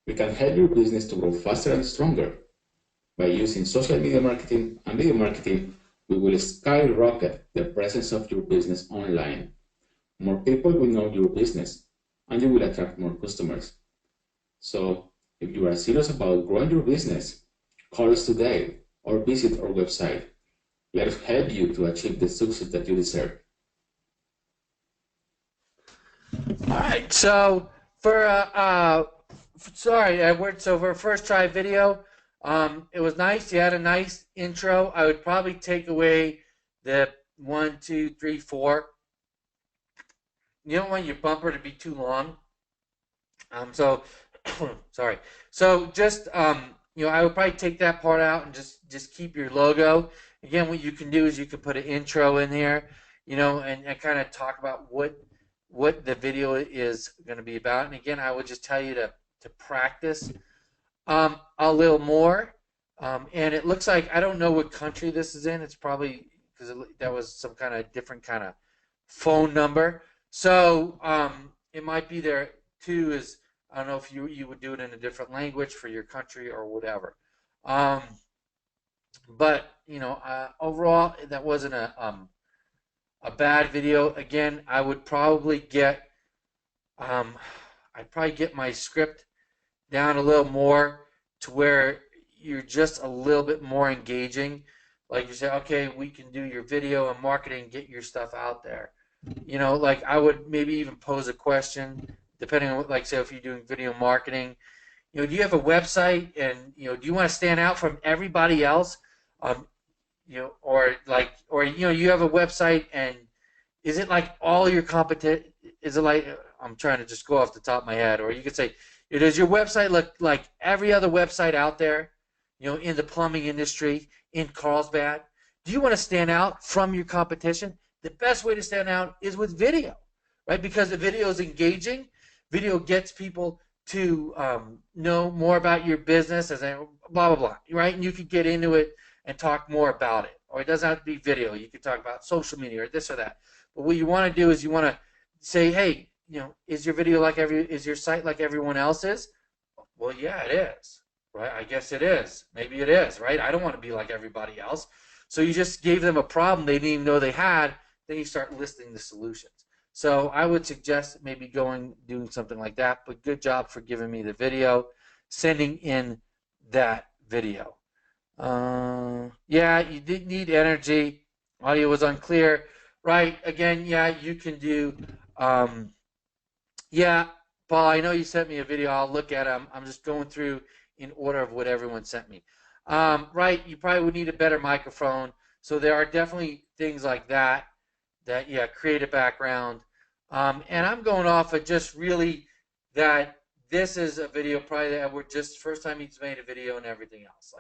Speaker 5: We can help your business to grow faster and stronger. By using social media marketing and video marketing, we will skyrocket the presence of your business online. More people will know your business, and you will attract more customers. So, if you are serious about growing your business, call us today or visit our website. Let us help you to achieve the success that you deserve.
Speaker 1: All right, so sorry, Edward. So for a first try video, it was nice. You had a nice intro. I would probably take away the 1, 2, 3, 4. You don't want your bumper to be too long. So sorry. So just I would probably take that part out and just keep your logo. Again, what you can do is you can put an intro in here, and kind of talk about what the video is going to be about. And again, I would just tell you to practice a little more. And it looks like, I don't know what country this is in. It's probably because that was some kind of different kind of phone number. So it might be there too. Is I don't know if you would do it in a different language for your country or whatever. But overall, that wasn't a bad video. Again, I would probably get I'd probably get my script down a little more to where you're just a little bit more engaging. Like you say, okay, we can do your video and marketing, get your stuff out there. Like I would maybe even pose a question, depending on like say if you're doing video marketing. Do you have a website and do you want to stand out from everybody else? Or you have a website and is it like all your competition? Is it like, I'm trying to just go off the top of my head, or you could say, does your website look like every other website out there, in the plumbing industry, in Carlsbad? Do you want to stand out from your competition? The best way to stand out is with video, right? Because the video is engaging. Video gets people to know more about your business, as blah, blah, blah, right? And you could get into it and talk more about it. Or it doesn't have to be video. You could talk about social media or this or that. But what you want to do is you want to say, hey, is your video is your site like everyone else's? Well, yeah, it is, right? I guess it is. Maybe it is, right? I don't want to be like everybody else. So you just gave them a problem they didn't even know they had. Then you start listing the solutions. So I would suggest maybe doing something like that. But good job for giving me the video, sending in that video. Yeah, you did need energy. Audio was unclear, right? Again, yeah, you can do. Yeah, Paul, I know you sent me a video. I'll look at them. I'm just going through in order of what everyone sent me. Right, you probably would need a better microphone. So there are definitely things like that, create a background. And I'm going off of just really that this is a video probably that we're just first time he's made a video and everything else.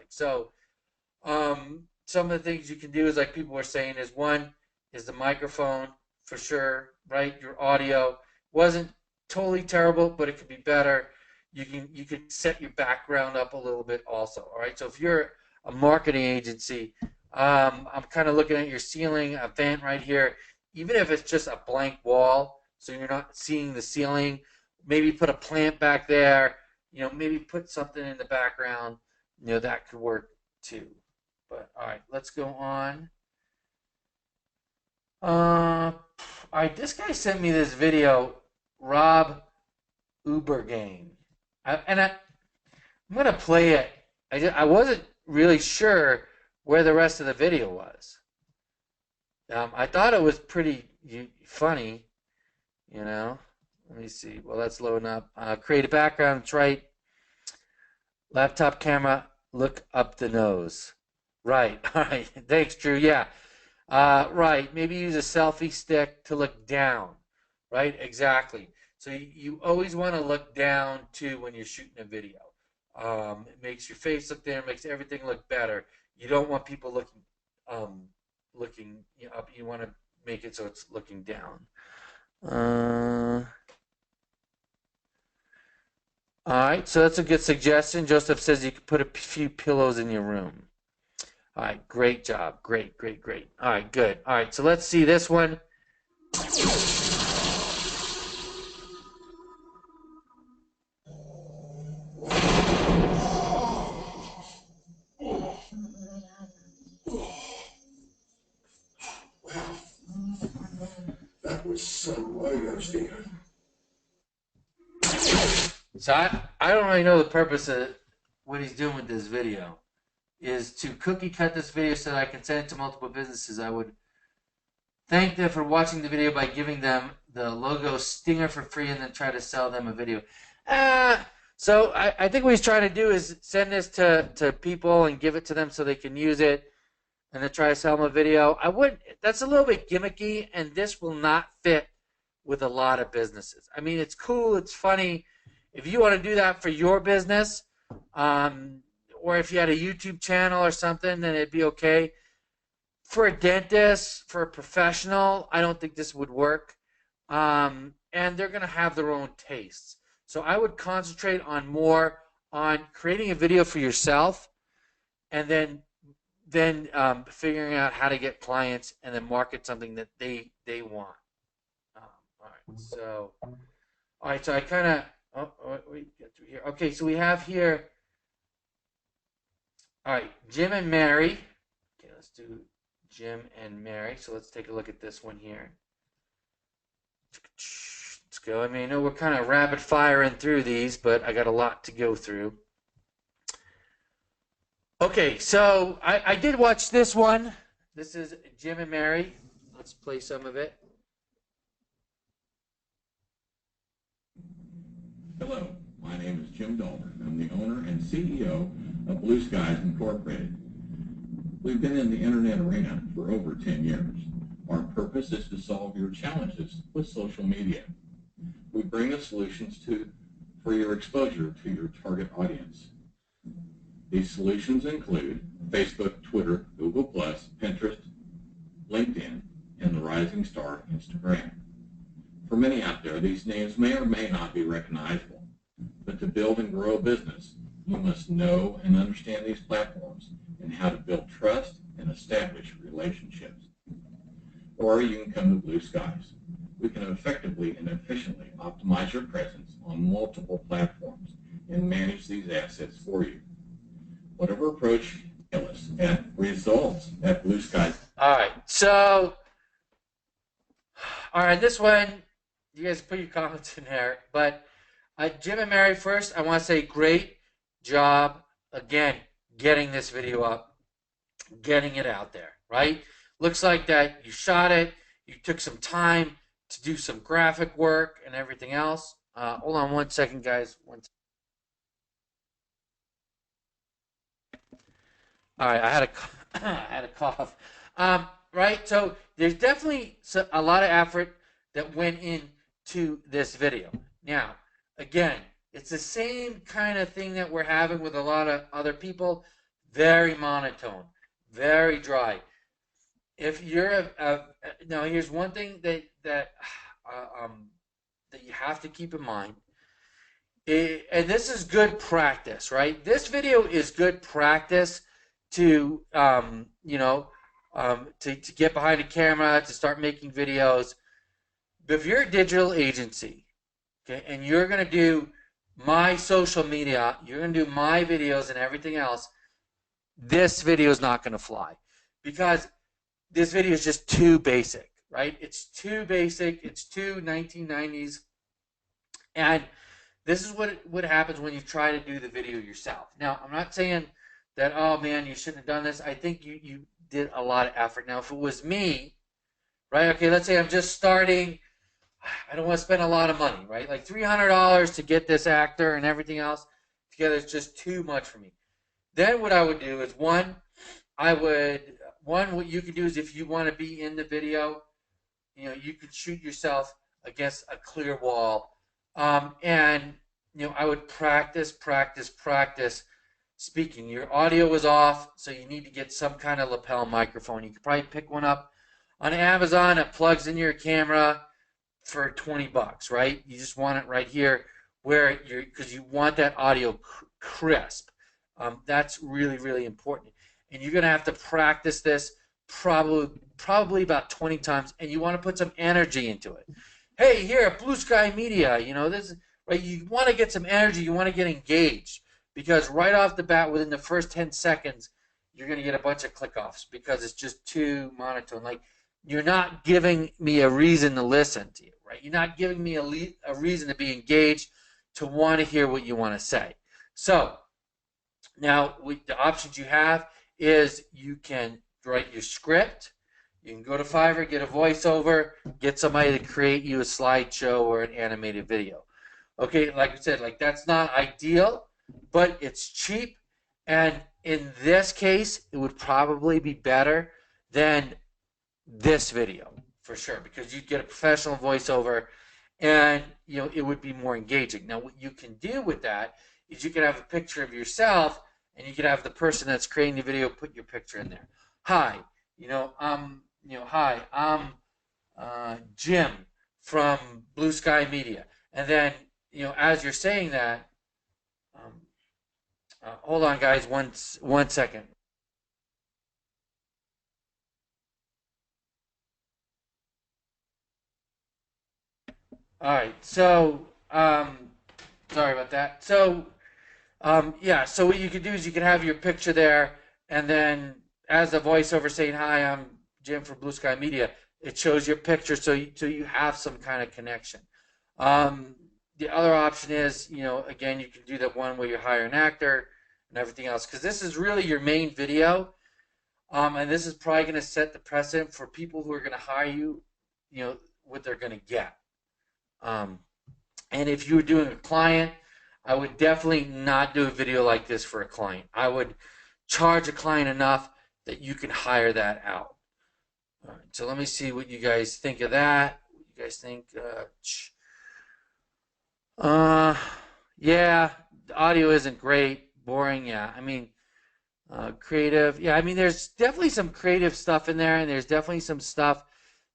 Speaker 1: Some of the things you can do is like people were saying is one is the microphone for sure, right? Your audio wasn't totally terrible, but it could be better. You could set your background up a little bit also. All right. So if you're a marketing agency, I'm kind of looking at your ceiling, a vent right here. Even if it's just a blank wall, so you're not seeing the ceiling, maybe put a plant back there. Maybe put something in the background. That could work too. But all right, let's go on. All right, this guy sent me this video, Rob Ubergang. I'm going to play it. I wasn't really sure where the rest of the video was. I thought it was pretty funny, you know. Let me see. Well, that's loading up. Create a background. That's right. Laptop camera. Look up the nose. Right. All right. Thanks, Drew. Yeah. Right. Maybe use a selfie stick to look down. Right. Exactly. So you always want to look down too when you're shooting a video. It makes your face look there. Makes everything look better. You don't want people looking up. You want to make it so it's looking down. All right, so that's a good suggestion. Joseph says you could put a few pillows in your room. All right, great job. Great, great, great. All right, good. All right, so let's see this one.
Speaker 2: That was so I understand.
Speaker 1: So I don't really know the purpose of what he's doing with this video. Is to cookie cut this video so that I can send it to multiple businesses. I would thank them for watching the video by giving them the logo stinger for free and then try to sell them a video. So I think what he's trying to do is send this to people and give it to them so they can use it and then try to sell them a video. That's a little bit gimmicky, and this will not fit with a lot of businesses. I mean, it's cool, it's funny. If you want to do that for your business, or if you had a YouTube channel or something, then it'd be okay. For a dentist, for a professional, I don't think this would work. And they're going to have their own tastes. So I would concentrate more on creating a video for yourself and then figuring out how to get clients and then market something that they want. All right, so I kind of, get through here. Okay, so we have here, all right, Jim and Mary. Okay, let's do Jim and Mary. So let's take a look at this one here. Let's go. I mean, I know we're kind of rapid firing through these, but I got a lot to go through. Okay, so I did watch this one. This is Jim and Mary. Let's play some of it.
Speaker 6: Hello, my name is Jim Dolman. I'm the owner and CEO of Blue Skies Incorporated. We've been in the internet arena for over 10 years. Our purpose is to solve your challenges with social media. We bring the solutions for your exposure to your target audience. These solutions include Facebook, Twitter, Google+, Pinterest, LinkedIn, and the rising star Instagram. For many out there, these names may or may not be recognizable, but to build and grow a business, you must know and understand these platforms and how to build trust and establish relationships. Or you can come to Blue Skies. We can effectively and efficiently optimize your presence on multiple platforms and manage these assets for you. Whatever approach, tell us at results at Blue Skies.
Speaker 1: All right, so, all right, this one, you guys put your comments in there, but Jim and Mary, first, I want to say great job, again, getting this video up, getting it out there, right? Looks like that you shot it, you took some time to do some graphic work and everything else. Hold on one second, guys. All right, I had a cough. Right, so there's definitely a lot of effort that went into this video. Now, again, it's the same kind of thing that we're having with a lot of other people. Very monotone, very dry. If you're now, here's one thing that you have to keep in mind. And this is good practice, right? This video is good practice to to get behind a camera, to start making videos. But if you're a digital agency, okay, and you're going to do my social media, you're going to do my videos and everything else, this video is not going to fly because this video is just too basic. right? It's too basic. It's too 1990s. And this is what happens when you try to do the video yourself. Now, I'm not saying that, oh man, you shouldn't have done this. I think you did a lot of effort. Now, if it was me, right? Okay, let's say I'm just starting. I don't want to spend a lot of money, right? Like $300 to get this actor and everything else together is just too much for me. Then what I would do is what you can do is if you want to be in the video, you could shoot yourself against a clear wall, and I would practice speaking. Your audio was off, so you need to get some kind of lapel microphone. You could probably pick one up on Amazon. It plugs in your camera for $20, right? You just want it right here because you want that audio crisp. That's really, really important. And you're going to have to practice this probably about 20 times, and you want to put some energy into it. Hey, here at Blue Sky Media, this right. You want to get some energy. You want to get engaged, because right off the bat, within the first 10 seconds, you're going to get a bunch of click-offs because it's just too monotone. Like, you're not giving me a reason to listen to you, right? You're not giving me a reason to be engaged, to want to hear what you want to say. So now the options you have is you can write your script. You can go to Fiverr, get a voiceover, get somebody to create you a slideshow or an animated video. Okay, like I said, like that's not ideal, but it's cheap, and in this case, it would probably be better than this video for sure, because you'd get a professional voiceover, and it would be more engaging. Now, what you can do with that is you can have a picture of yourself, and you can have the person that's creating the video put your picture in there. Hi, I'm Jim from Blue Sky Media, and then as you're saying that, hold on, guys, one second. All right, so sorry about that. So yeah, so what you could do is you could have your picture there, and then as a voiceover saying, "Hi, I'm Jim from Blue Sky Media," it shows your picture, so you have some kind of connection. The other option is, again, you can do that one where you hire an actor and everything else, because this is really your main video, and this is probably going to set the precedent for people who are going to hire you, what they're going to get. And if you were doing a client, I would definitely not do a video like this for a client. I would charge a client enough that you can hire that out. All right, so let me see what you guys think of that. What you guys think? Yeah, the audio isn't great. Boring, yeah. I mean, creative. Yeah, I mean, there's definitely some creative stuff in there, and there's definitely some stuff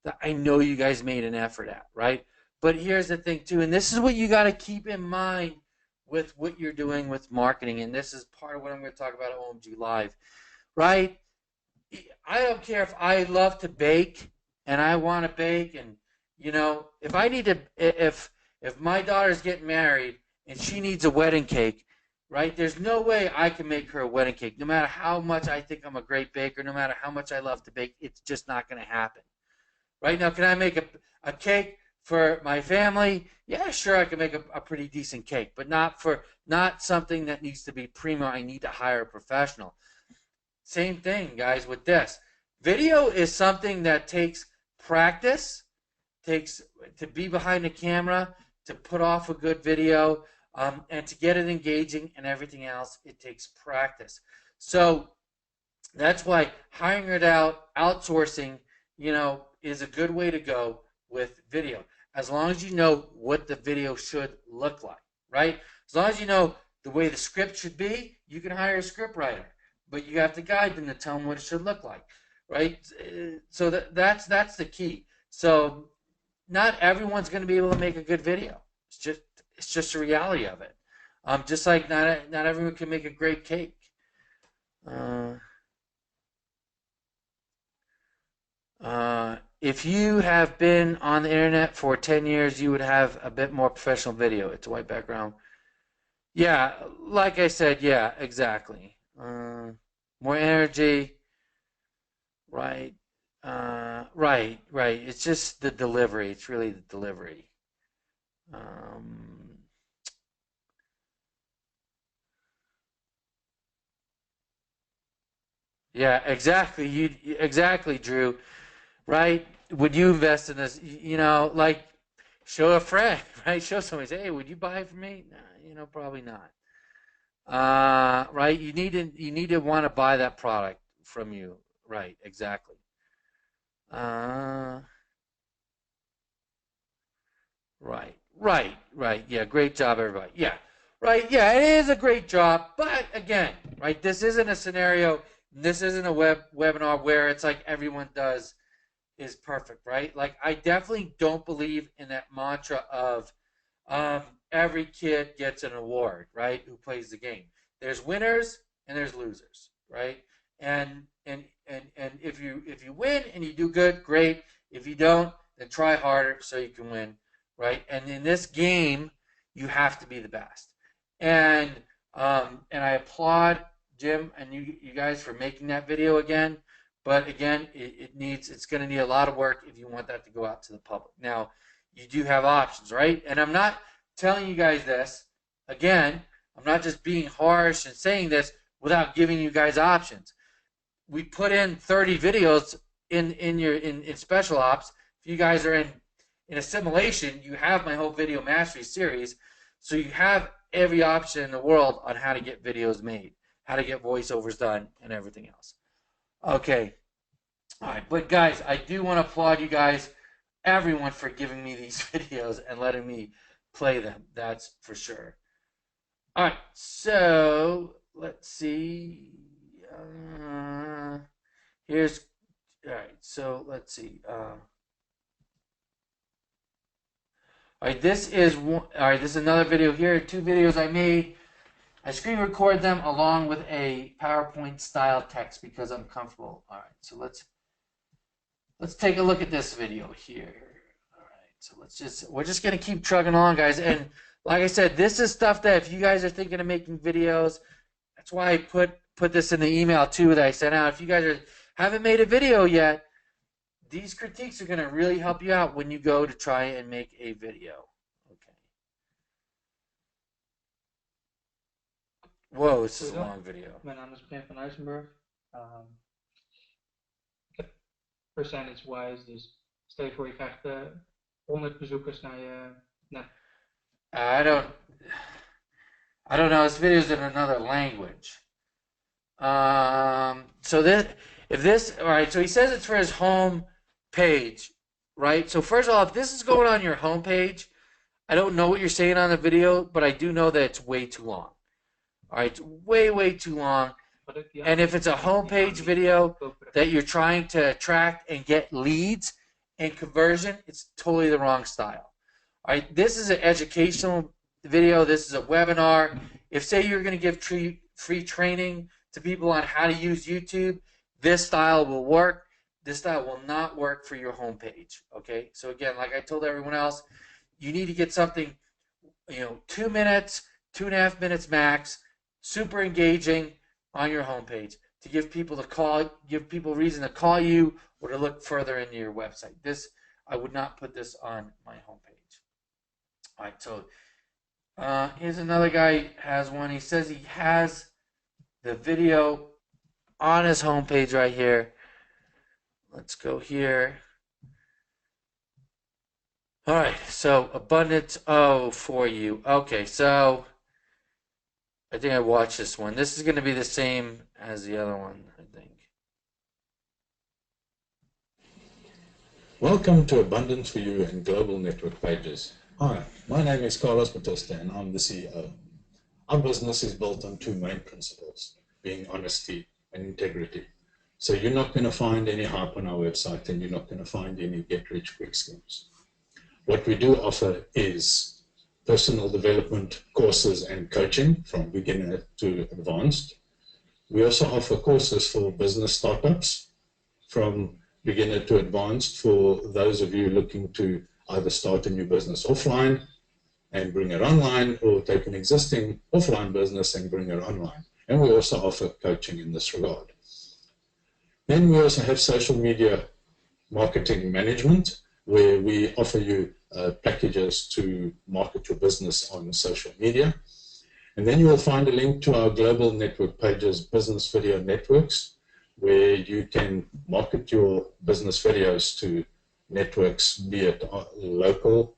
Speaker 1: that I know you guys made an effort at, right? But here's the thing, too, and this is what you got to keep in mind with what you're doing with marketing, and this is part of what I'm going to talk about at OMG Live, right? I don't care if I love to bake and I want to bake, and if I need to, if my daughter's getting married and she needs a wedding cake, right? There's no way I can make her a wedding cake, no matter how much I think I'm a great baker, no matter how much I love to bake. It's just not going to happen. Right now, can I make a cake for my family? Yeah, sure, I can make a pretty decent cake, but not something that needs to be primo. I need to hire a professional. Same thing, guys, with this. Video is something that takes practice, takes to be behind the camera, to put off a good video, and to get it engaging and everything else, it takes practice. So that's why hiring it out, outsourcing, is a good way to go with video. As long as you know what the video should look like, right? As long as you know the way the script should be, you can hire a script writer, but you have to guide them to tell them what it should look like, right? So that's the key. So not everyone's going to be able to make a good video. It's just a reality of it. Just like not everyone can make a great cake. If you have been on the internet for 10 years, you would have a bit more professional video. It's a white background. Yeah, like I said, yeah, exactly. More energy, right? Right, right. It's just the delivery. It's really the delivery. Um, yeah, exactly. Exactly, Drew. Right? Would you invest in this? You know, like show a friend, right? Show somebody. Say, hey, would you buy it from me? Nah, you know, probably not. Right? You need to want to buy that product from you. Right? Exactly. Uh, right, right, right. Yeah, great job, everybody. Yeah, right. Yeah, it is a great job. But again, right, this isn't a scenario. This isn't a webinar where it's like everyone does is perfect, right? Like I definitely don't believe in that mantra of um, every kid gets an award, right? Who plays the game? There's winners and there's losers, right? And if you win and you do good, great. If you don't, then try harder so you can win, right? And in this game, you have to be the best. And and I applaud Jim and you guys for making that video again. But again, it's going to need a lot of work if you want that to go out to the public. Now, you do have options, right? And I'm not telling you guys this again. I'm not just being harsh and saying this without giving you guys options. We put in 30 videos in special ops. If you guys are in assimilation, you have my whole video mastery series, so you have every option in the world on how to get videos made, how to get voiceovers done, and everything else. Okay. All right. But guys, I do want to applaud you guys, everyone, for giving me these videos and letting me play them. That's for sure. All right. So let's see. Here's all right. So let's see. All right. This is one. All right. This is another video here. Two videos I made. I screen record them along with a PowerPoint style text because I'm comfortable. All right. So let's take a look at this video here. All right, so we're just gonna keep trucking along, guys. And like I said, this is stuff that if you guys are thinking of making videos, that's why I put this in the email too that I sent out. If you guys haven't made a video yet, these critiques are gonna really help you out when you go to try and make a video. Okay. Whoa, this is a long video.
Speaker 7: Mijn naam is Brian van Uysenburg. Percentage-wise, dus stel je voor je krijgt 100 bezoekers naar je net.
Speaker 1: I don't know. This video is in another language. So all right. So he says it's for his home page, right? So first of all, if this is going on your home page, I don't know what you're saying on the video, but I do know that it's way too long. All right, it's way too long. And if it's a homepage video that you're trying to attract and get leads and conversion, it's totally the wrong style. All right, this is an educational video. This is a webinar. If, say, you're going to give free training to people on how to use YouTube, this style will work. This style will not work for your homepage. Okay, so again, like I told everyone else, you need to get something, 2 minutes, 2.5 minutes max, super engaging on your homepage to give people reason to call you or to look further into your website. I would not put this on my homepage. All right, so here's another guy has one. He says he has the video on his homepage right here. Let's go here. All right, so abundance for you. Okay, so I think I watched this one. This is going to be the same as the other one, I think.
Speaker 8: Welcome to Abundance for You and Global Network Pages. Hi, my name is Carlos Batista and I'm the CEO. Our business is built on two main principles, being honesty and integrity. So you're not going to find any hype on our website and you're not going to find any get-rich-quick schemes. What we do offer is personal development courses and coaching from beginner to advanced. We also offer courses for business startups from beginner to advanced for those of you looking to either start a new business offline and bring it online or take an existing offline business and bring it online. And we also offer coaching in this regard. Then we also have social media marketing management, where we offer you packages to market your business on social media. And then you will find a link to our global network pages, business video networks, where you can market your business videos to networks, be it local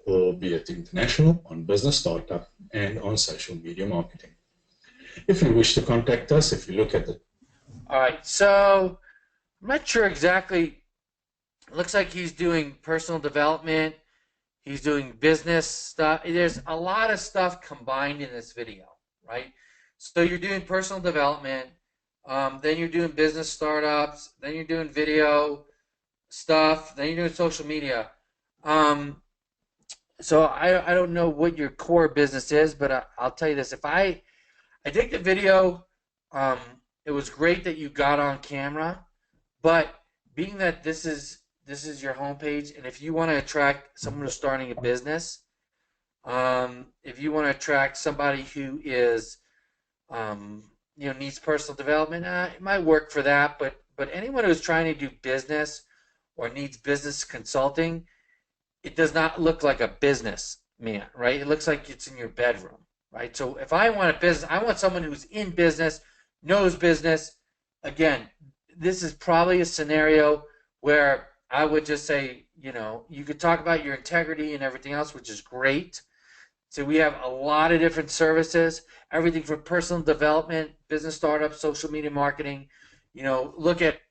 Speaker 8: or be it international, on business startup and on social media marketing. If you wish to contact us, if you look at the...
Speaker 1: All right, so I'm not sure exactly. It looks like he's doing personal development. He's doing business stuff. There's a lot of stuff combined in this video, right? So you're doing personal development, then you're doing business startups, then you're doing video stuff, then you're doing social media. So I don't know what your core business is, but I'll tell you this. I think the video, it was great that you got on camera, but being that this is your homepage, and if you want to attract someone who's starting a business, if you want to attract somebody who is, needs personal development, it might work for that. But anyone who's trying to do business or needs business consulting, it does not look like a business man, right? It looks like it's in your bedroom, right? So if I want a business, I want someone who's in business, knows business. Again, this is probably a scenario where I would just say, you could talk about your integrity and everything else, which is great. So we have a lot of different services, everything from personal development, business startups, social media marketing. Look at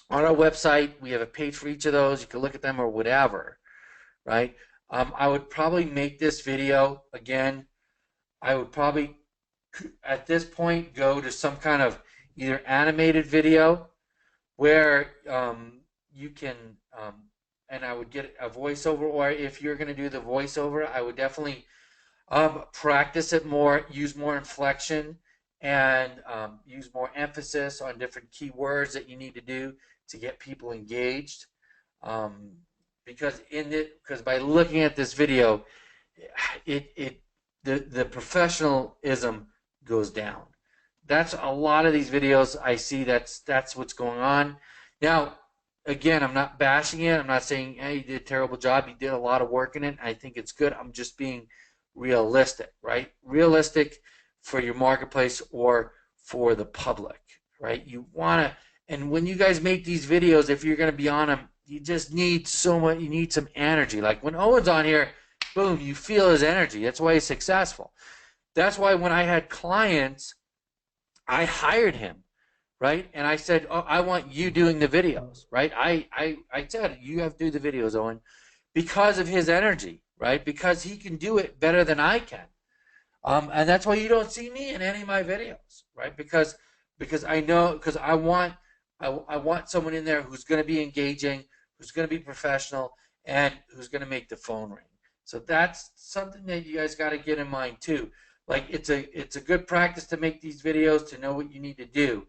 Speaker 1: on our website, we have a page for each of those. You can look at them or whatever, right? I would probably make this video, again, I would probably, at this point, go to some kind of either animated video where you can, and I would get a voiceover, or if you're going to do the voiceover, I would definitely practice it more, use more inflection, and use more emphasis on different keywords that you need to do to get people engaged. Because by looking at this video, the professionalism goes down. That's a lot of these videos I see. That's what's going on. Now, again, I'm not bashing it. I'm not saying, hey, you did a terrible job. You did a lot of work in it. I think it's good. I'm just being realistic, right? Realistic for your marketplace or for the public, right? You want to, and when you guys make these videos, if you're going to be on them, you just need so much, you need some energy. Like when Owen's on here, boom, you feel his energy. That's why he's successful. That's why when I had clients, I hired him, right? And I said, oh, I want you doing the videos, right? I said, you have to do the videos, Owen, because of his energy, right? Because he can do it better than I can. And that's why you don't see me in any of my videos, right? Because I know, because I want someone in there who's going to be engaging, who's going to be professional, and who's going to make the phone ring. So that's something that you guys got to get in mind too. Like it's a good practice to make these videos, to know what you need to do.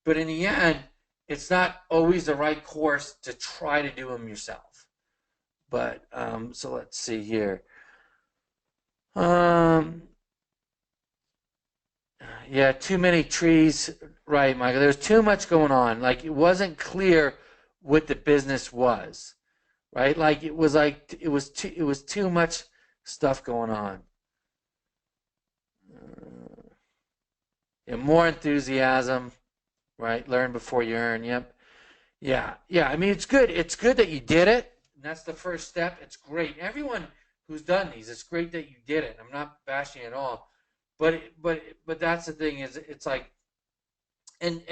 Speaker 1: But in the end, it's not always the right course to try to do them yourself. But so let's see here. Yeah, too many trees. Right, Michael. There's too much going on. Like it wasn't clear what the business was. Right? Like it was too much stuff going on. Yeah, more enthusiasm. Right? Learn before you earn. Yep. Yeah. I mean, it's good. It's good that you did it. And that's the first step. It's great. Everyone who's done these, it's great that you did it. I'm not bashing at all. But that's the thing, is it's like, and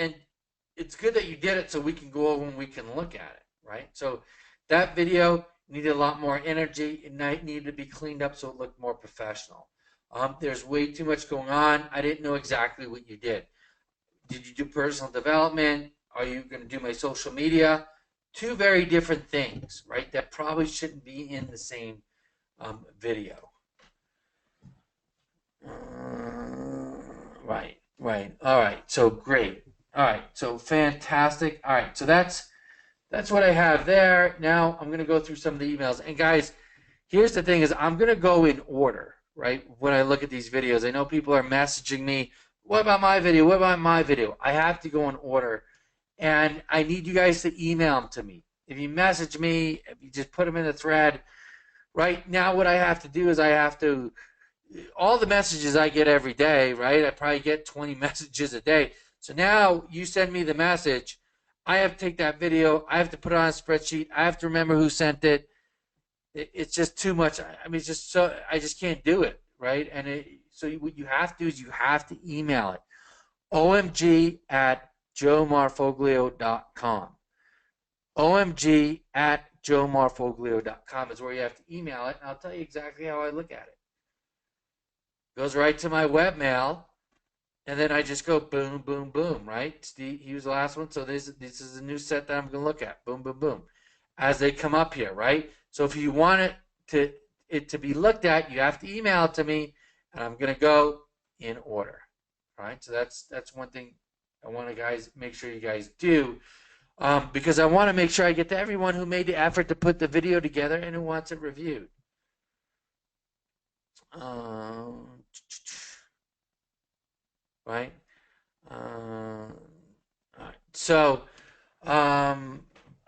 Speaker 1: it's good that you did it so we can go over and we can look at it, right? So that video needed a lot more energy. It needed to be cleaned up so it looked more professional. There's way too much going on. I didn't know exactly what you did. Did you do personal development? Are you going to do my social media? Two very different things, right? That probably shouldn't be in the same video. Right. All right. So great. All right. So fantastic. All right. So that's what I have there. Now I'm going to go through some of the emails. And guys, here's the thing: is I'm going to go in order, right? When I look at these videos, I know people are messaging me. What about my video? What about my video? I have to go in order, and I need you guys to email them to me. If you message me, if you just put them in the thread, right now what I have to do is I have to, all the messages I get every day, right? I probably get 20 messages a day. So now you send me the message. I have to take that video. I have to put it on a spreadsheet. I have to remember who sent it. It's just too much. I mean, it's just so, I just can't do it, right? And so what you have to do is you have to email it. OMG at joemarfoglio.com. OMG at joemarfoglio.com is where you have to email it, and I'll tell you exactly how I look at it. It goes right to my webmail, and then I just go boom, boom, boom, right? He was the last one, so this is a new set that I'm going to look at. Boom, boom, boom. As they come up here, right? So if you want it to be looked at, you have to email it to me, and I'm going to go in order. All right? So that's one thing I want to guys make sure you guys do, because I want to make sure I get to everyone who made the effort to put the video together and who wants it reviewed. Right? All right. So, all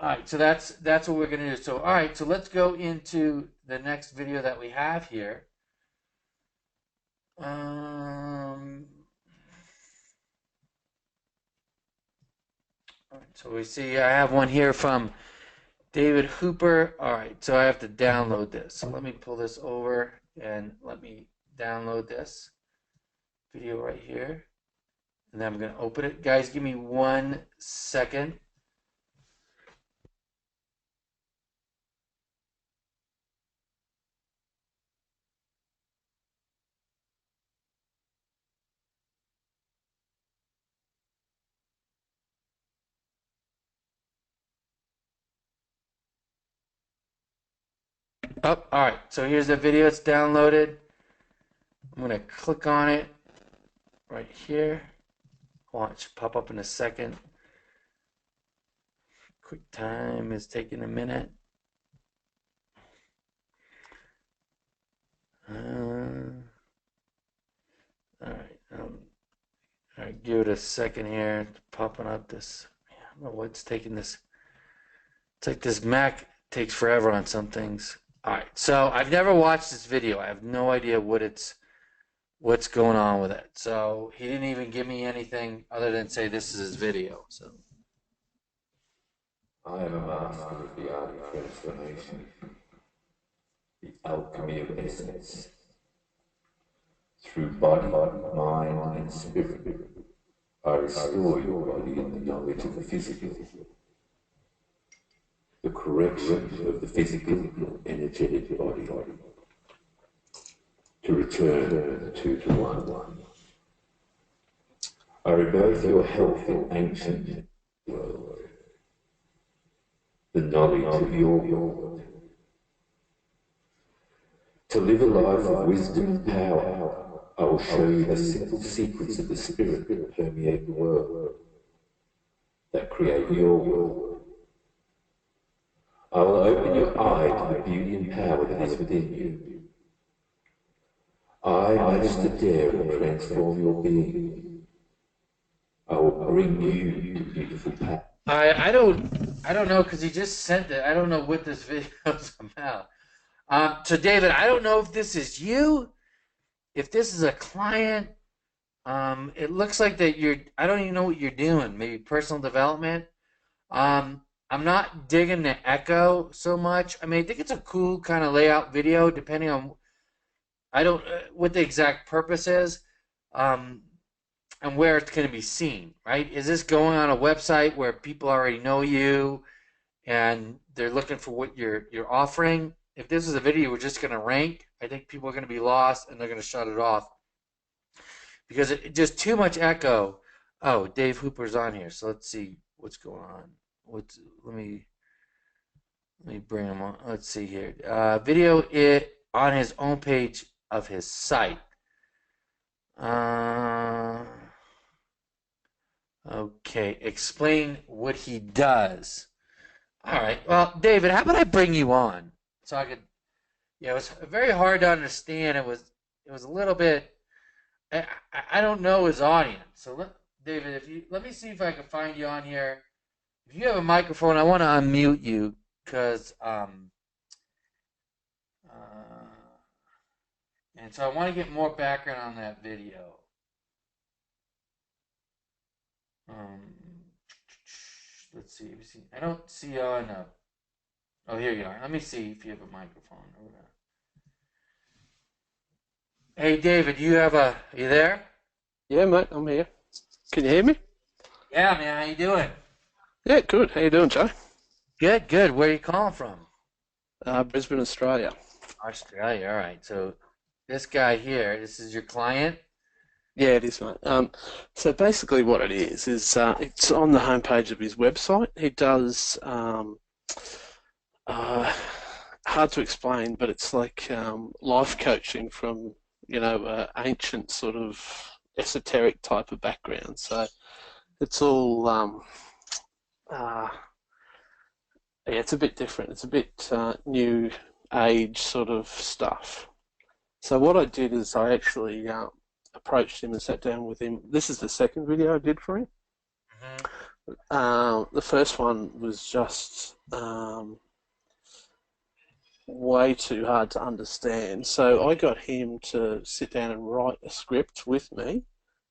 Speaker 1: right. So that's what we're gonna do. So, all right. So let's go into the next video that we have here. All right, so we see I have one here from David Hooper. All right. So I have to download this. So let me pull this over and let me download this video right here. And then I'm going to open it. Guys, give me 1 second. Oh, all right. So here's the video. It's downloaded. I'm going to click on it right here. Watch, pop up in a second. Quick time is taking a minute. All right. All right. Give it a second here. It's popping up this. I don't know what's taking this. It's like this Mac takes forever on some things. All right. So I've never watched this video. I have no idea what's going on with it. So he didn't even give me anything other than say this is his video. So
Speaker 9: I am a master of the art of transformation, the alchemy of essence. Through body, mind, and spirit, I restore your body in the knowledge of the physical, the correction of the physical energetic body, to return 2 to 1. I rebirth your health in ancient world, the knowledge of your world. To live a life of wisdom and power, I will show you the simple secrets of the spirit that permeate the world, that create your world. I will open your eye to the beauty and power that is within you. I, Master Dare, will transform your being. I will bring you to beautiful power.
Speaker 1: I don't know, because he just sent it. I don't know what this video is about. So David, I don't know if this is you, if this is a client. It looks like that I don't even know what you're doing. Maybe personal development. I'm not digging the echo so much. I mean, I think it's a cool kind of layout video, depending on, I don't, what the exact purpose is, and where it's going to be seen, right? Is this going on a website where people already know you and they're looking for what you're offering? If this is a video we're just going to rank, I think people are going to be lost and they're going to shut it off because it just too much echo. Oh, Dave Hooper's on here, so let's see what's going on. Let me bring him on. Let's see here. Video it on his own page of his site. Okay, explain what he does. All right. Well, David, how about I bring you on so I could? Yeah, it was very hard to understand. It was a little bit. I don't know his audience. So David, if you let me see if I can find you on here. if you have a microphone, I want to unmute you because and so I want to get more background on that video. Let's see. I don't see you on a. Oh, here you are. Let me see if you have a microphone. Hey, David, Are you there?
Speaker 10: Yeah, mate, I'm here. Can you hear me?
Speaker 1: Yeah, man. How you doing?
Speaker 10: Yeah, good. How you doing, Joe?
Speaker 1: Good, good. Where are you calling from?
Speaker 10: Brisbane, Australia.
Speaker 1: Australia. All right. So this guy here, this is your client.
Speaker 10: Yeah, it is, mate. So basically what it is it's on the homepage of his website. He does, uh, hard to explain, but it's like life coaching from, ancient sort of esoteric type of background. So it's all, uh, yeah, it's a bit different. It's a bit new age sort of stuff. So what I did is I actually approached him and sat down with him. This is the second video I did for him. The first one was just way too hard to understand. So I got him to sit down and write a script with me,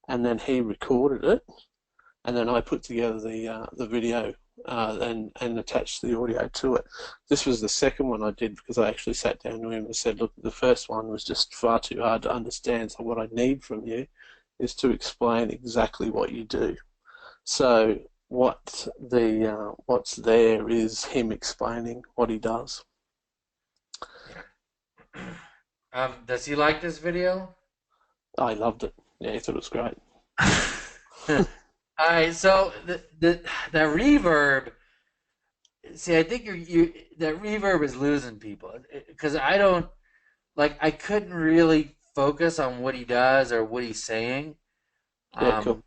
Speaker 10: and then he recorded it, and then I put together the video and attached the audio to it. This was the second one I did because I actually sat down with him and said, look, the first one was just far too hard to understand, so what I need from you is to explain exactly what you do. So what's there is him explaining what he does.
Speaker 1: Does he like this video?
Speaker 10: I loved it. Yeah, he thought it was great.
Speaker 1: All right, so the reverb. See, I think that reverb is losing people because I don't like. I couldn't really focus on what he does or what he's saying.
Speaker 10: Yeah, cool.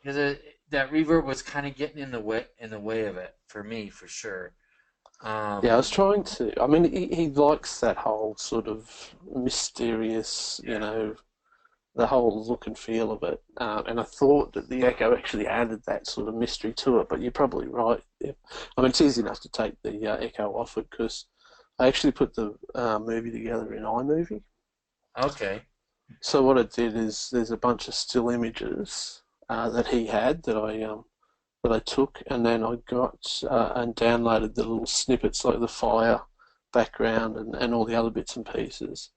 Speaker 1: Because that reverb was kind of getting in the way of it for me, for sure.
Speaker 10: Yeah, I was trying to. I mean, he likes that whole sort of mysterious, the whole look and feel of it. And I thought that the Echo actually added that sort of mystery to it, but you're probably right. Yeah. I mean, it's easy enough to take the Echo off it because I actually put the movie together in iMovie.
Speaker 1: Okay.
Speaker 10: So what I did is there's a bunch of still images that he had that I took, and then I got and downloaded the little snippets like the fire background and all the other bits and pieces.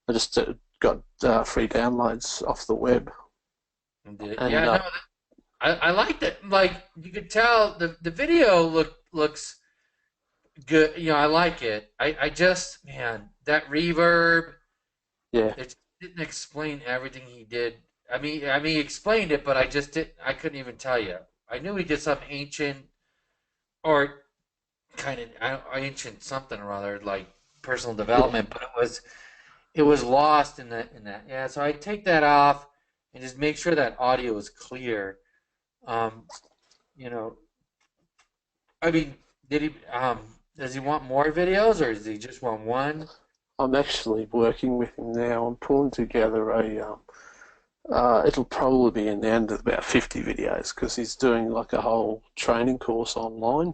Speaker 10: I just got free downloads off the web.
Speaker 1: And, yeah, no, I liked it. Like you could tell, the video looks good. I like it. I just, man, that reverb.
Speaker 10: Yeah.
Speaker 1: It didn't explain everything he did. He explained it, but I couldn't even tell you. I knew he did some ancient or kind of ancient something or other, like personal development, but it was lost in that. Yeah, so I take that off and just make sure that audio is clear. You know, I mean, did he does he want more videos or does he just want one?
Speaker 10: I'm actually working with him now. I'm pulling together it'll probably be in the end of about 50 videos because he's doing like a whole training course online.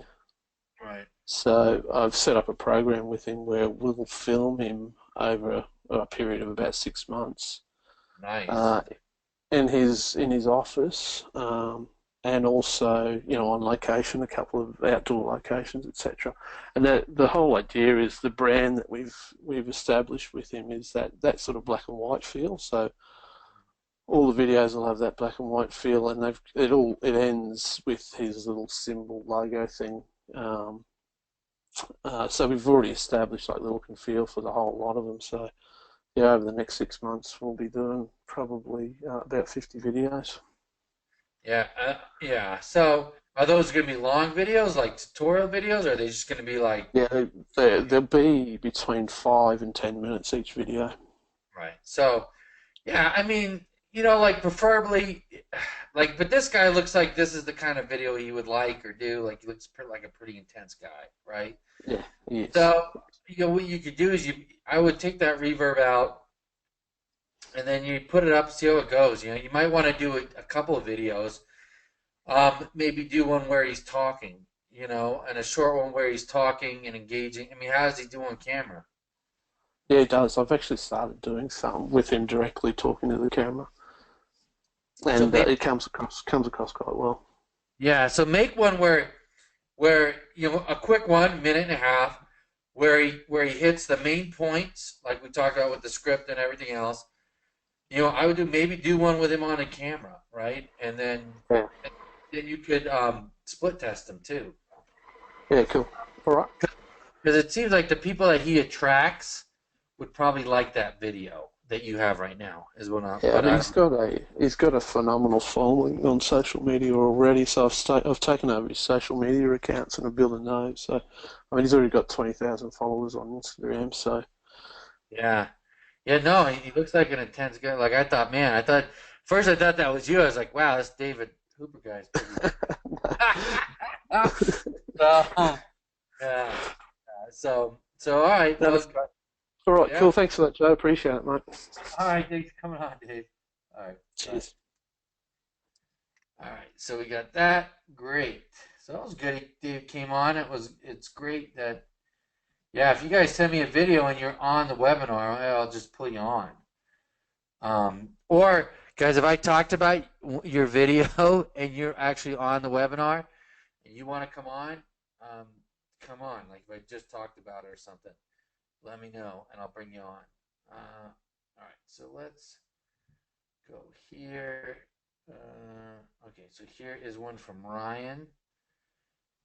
Speaker 1: Right.
Speaker 10: So I've set up a program with him where we'll film him over a period of about 6 months.
Speaker 1: Nice.
Speaker 10: In his office, and also on location, a couple of outdoor locations, etc. And the whole idea is the brand that we've established with him is that sort of black and white feel. So all the videos will have that black and white feel, and it ends with his little symbol logo thing. So we've already established like the look and feel for the whole lot of them. So yeah, over the next 6 months, we'll be doing probably about 50 videos.
Speaker 1: Yeah, yeah. So are those going to be long videos, like tutorial videos, or are they just going to be like?
Speaker 10: Yeah, they'll be between 5 and 10 minutes each video.
Speaker 1: Right. So, yeah, like preferably, but this guy looks like this is the kind of video he would like or do. Like he looks like a pretty intense guy, right?
Speaker 10: Yeah, he is.
Speaker 1: So, what you could do is I would take that reverb out, and then you put it up, see how it goes. You might want to do a couple of videos. Maybe do one where he's talking. you know, and a short one where he's talking and engaging. I mean, how does he do on camera?
Speaker 10: Yeah, he does. I've actually started doing some with him directly talking to the camera,
Speaker 1: So
Speaker 10: and
Speaker 1: maybe,
Speaker 10: it comes across quite well.
Speaker 1: yeah. So make one where you know, a quick one, minute and a half, where he hits the main points like we talked about with the script and everything else. You know, I would maybe do one with him on a camera, right? And
Speaker 10: Yeah,
Speaker 1: then you could split test him too,
Speaker 10: yeah, cool. All right.
Speaker 1: because it seems like the people that he attracts would probably like that video that you have right now. Is what I.
Speaker 10: Yeah,
Speaker 1: But
Speaker 10: and
Speaker 1: I don't.
Speaker 10: he's got a phenomenal following on social media already. So I've taken over his social media accounts and I'm building those. So I mean, he's already got 20,000 followers on Instagram. So
Speaker 1: Yeah, yeah. No, he looks like an intense guy. Like I thought, man. First I thought that was you. I was like, wow, this David Hooper guy's pretty. So, yeah. So all right.
Speaker 10: no,
Speaker 1: Well,
Speaker 10: that's great. All right,
Speaker 1: yeah.
Speaker 10: cool. Thanks for that, Joe. Appreciate it, mate.
Speaker 1: All right. Thanks for coming on, Dave. All right. Bye.
Speaker 10: Cheers.
Speaker 1: All right. So we got that. Great. So that was good. Dave came on. It's great that, yeah, if you guys send me a video and you're on the webinar, I'll just put you on. Or guys, if I talked about your video and you're actually on the webinar and you want to um, come on. Like if I just talked about it or something, let me know and I'll bring you on. All right, so let's go here. Okay, so here is one from Ryan.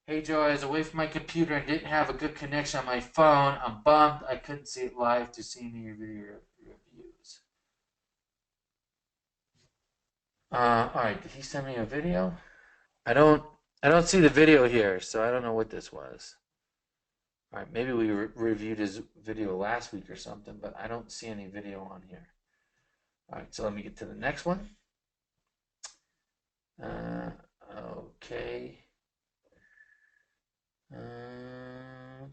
Speaker 1: Hey Joe, I was away from my computer and didn't have a good connection on my phone. I'm bummed I couldn't see it live to see any of your reviews. All right, did he send me a video? I don't I don't see the video here, so I don't know what this was. All right, maybe we reviewed his video last week or something, but I don't see any video on here. All right, so let me get to the next one. Okay. Let's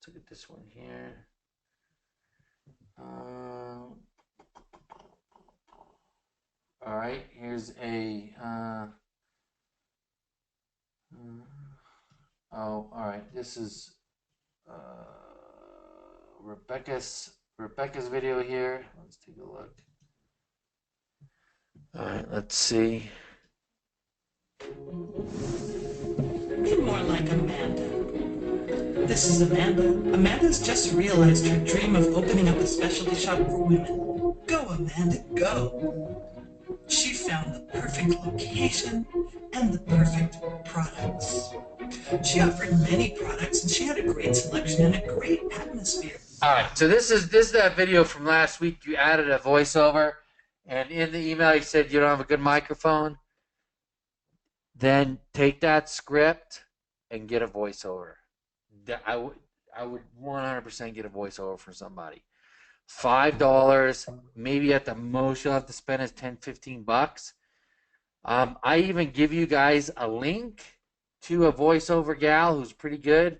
Speaker 1: look at this one here. All right, here's a. Oh, all right. This is Rebecca's video here. Let's take a look. All right, let's see.
Speaker 11: Be more like Amanda. This is Amanda. Amanda's just realized her dream of opening up a specialty shop for women. Go, Amanda, go. She found the perfect location and the perfect products. She offered many products and she had a great selection and a great atmosphere.
Speaker 1: All right, so this is that video from last week. You added a voiceover, and in the email you said you don't have a good microphone. Then take that script and get a voiceover. I would 100% get a voiceover for somebody. $5, maybe at the most you'll have to spend is $10-15. I even give you guys a link to a voiceover gal who's pretty good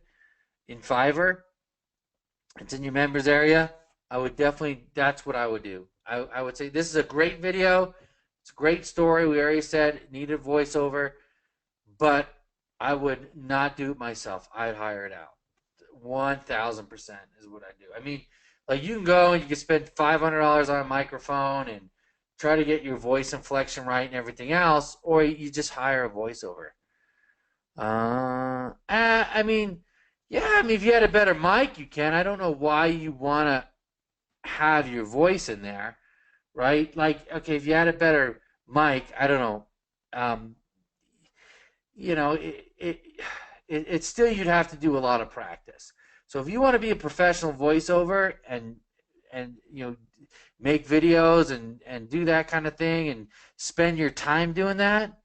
Speaker 1: in Fiverr. It's in your members area. That's what I would do. I would say this is a great video. It's a great story. We already said it needed voiceover, but I would not do it myself. I'd hire it out. 1,000% is what I do. I mean, like you can go and you can spend $500 on a microphone and try to get your voice inflection right and everything else, or you just hire a voiceover. I mean, yeah, I mean, if you had a better mic, you can. I don't know why you want to have your voice in there, right? Like, okay, if you had a better mic, I don't know. Um, you know, it's still you'd have to do a lot of practice. So if you want to be a professional voiceover and you know make videos and do that kind of thing and spend your time doing that,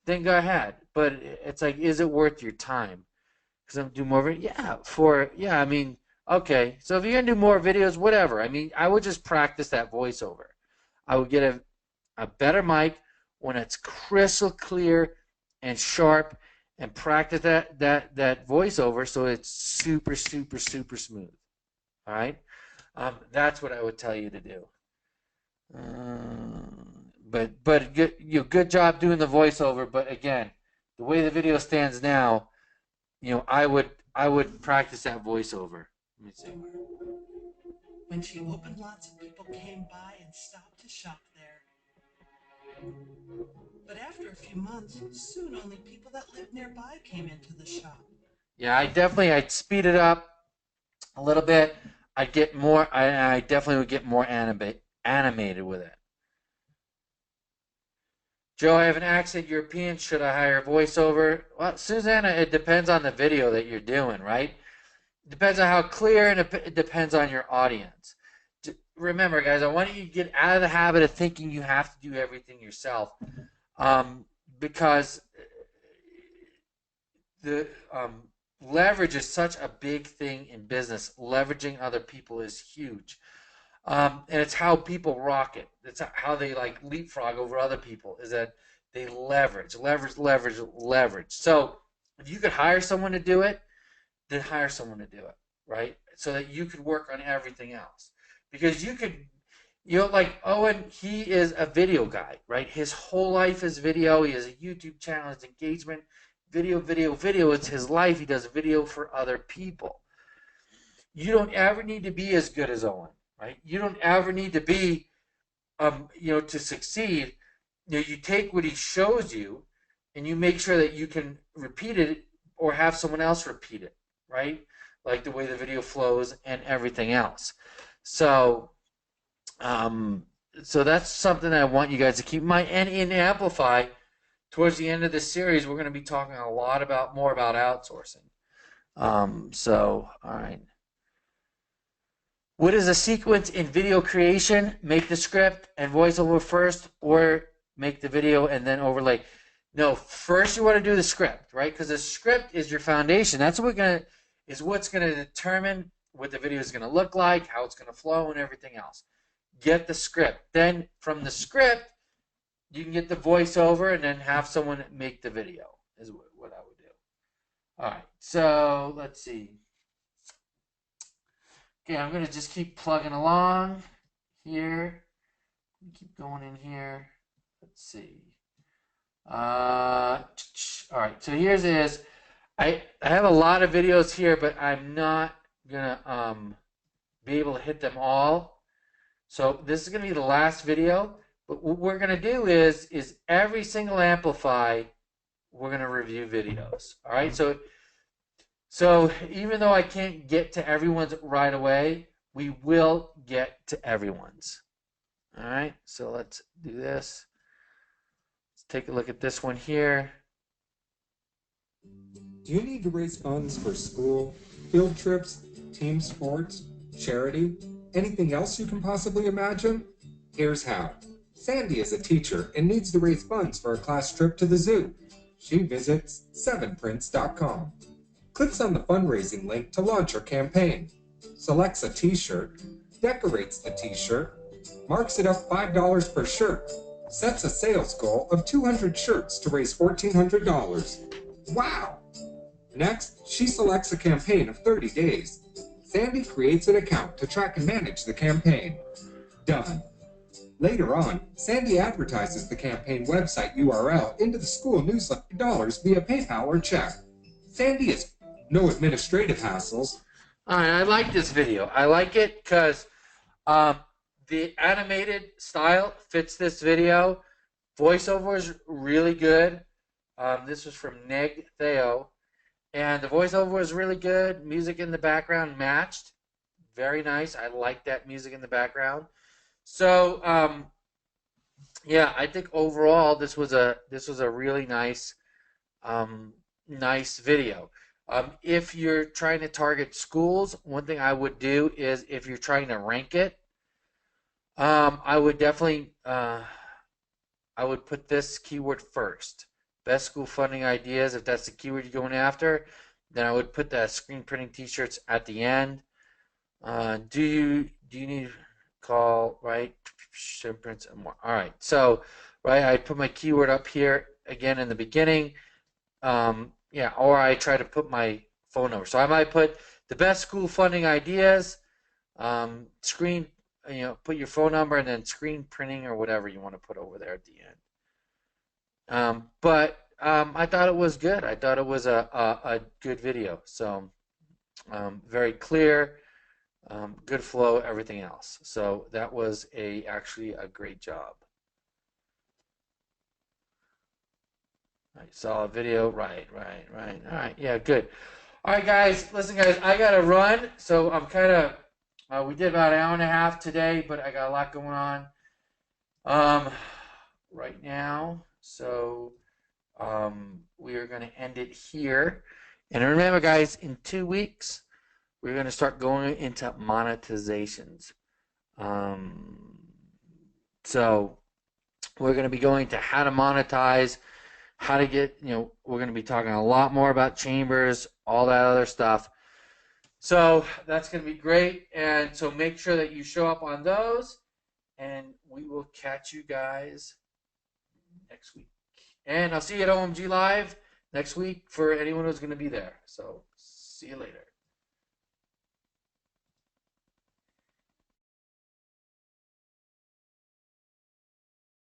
Speaker 1: then go ahead. But it's like, is it worth your time? Because I'm do more. Yeah. I mean, okay. So if you're gonna do more videos, whatever. I mean, I would just practice that voiceover. I would get a better mic when it's crystal clear and sharp, and practice that voiceover so it's super smooth. All right. That's what I would tell you to do. But good job doing the voiceover. But again, the way the video stands now, I would practice that voiceover. Let me see.
Speaker 11: When she opened, lots of people came by and stopped to shop there. But after a few months, soon only people that lived nearby came into the shop.
Speaker 1: Yeah, I'd speed it up a little bit. I'd get more. I definitely would get more animated with it. Joe, I have an accent European. Should I hire voiceover? Well, Susanna, it depends on the video that you're doing, right? It depends on how clear, and it depends on your audience. Remember, guys, I want you to get out of the habit of thinking you have to do everything yourself, because the leverage is such a big thing in business. Leveraging other people is huge. And it's how people rock it. It's how they like leapfrog over other people, is that they leverage. So if you could hire someone to do it, then hire someone to do it, right? So that you could work on everything else. Because you could, like Owen, he is a video guy, right? His whole life is video. He has a YouTube channel, his engagement, video. It's his life. He does video for other people. You don't ever need to be as good as Owen. Right? You don't ever need to be, to succeed. You take what he shows you, and you make sure that you can repeat it or have someone else repeat it, right? Like the way the video flows and everything else. So, so that's something I want you guys to keep in mind. And in Amplify, towards the end of this series, we're going to be talking a lot more about outsourcing. So, all right. What is a sequence in video creation? Make the script and voiceover first, or make the video and then overlay? No, first you want to do the script, right? Because the script is your foundation. That's what's going to determine what the video is going to look like, how it's going to flow, and everything else. Get the script. Then from the script, you can get the voiceover and then have someone make the video, is what I would do. All right, so let's see. Okay, I'm going to just keep plugging along here. Keep going in here. Let's see. All right, so here's is. I have a lot of videos here, but I'm not going to be able to hit them all. So this is going to be the last video. But what we're going to do is every single Amplify, we're going to review videos. All right, so even though I can't get to everyone's right away, we will get to everyone's. All right, so let's do this. Let's take a look at this one here.
Speaker 12: Do you need to raise funds for school, field trips, team sports, charity, anything else you can possibly imagine? Here's how. Sandy is a teacher and needs to raise funds for a class trip to the zoo. She visits 7prints.com. Clicks on the fundraising link to launch her campaign, selects a t-shirt, decorates the t-shirt, marks it up $5 per shirt, sets a sales goal of 200 shirts to raise $1,400. Wow! Next, she selects a campaign of 30 days. Sandy creates an account to track and manage the campaign. Done. Later on, Sandy advertises the campaign website URL into the school newsletter dollars via PayPal or check. Sandy is no administrative hassles.
Speaker 1: All right, I like this video. I like it because the animated style fits this video. Voiceover is really good. This was from Neg Theo. And the voiceover was really good. Music in the background matched. Very nice. I like that music in the background. So, yeah, I think overall this was a really nice nice video. If you're trying to target schools, one thing I would do is if you're trying to rank it, I would definitely I would put this keyword first. Best school funding ideas. If that's the keyword you're going after, then I would put the screen printing t-shirts at the end. Do you need call right prints and more? All right, so right, I put my keyword up here again in the beginning. Yeah, or I try to put my phone number. So I might put the best school funding ideas, screen, put your phone number and then screen printing or whatever you want to put over there at the end. But I thought it was good. I thought it was a good video. So very clear, good flow, everything else. So that was actually a great job. Right, solid video. Right. All right, yeah, good. All right, guys. Listen, guys, I gotta run. So I'm kind of. We did about an hour and a half today, but I got a lot going on right now. So we are going to end it here. And remember, guys, in 2 weeks, we're going to start going into monetizations. So we're going to be going to how to monetize, how to get, we're going to be talking a lot more about chambers, all that other stuff. So that's going to be great. And so make sure that you show up on those, and we will catch you guys next week. And I'll see you at OMG Live next week for anyone who's going to be there. So see you later.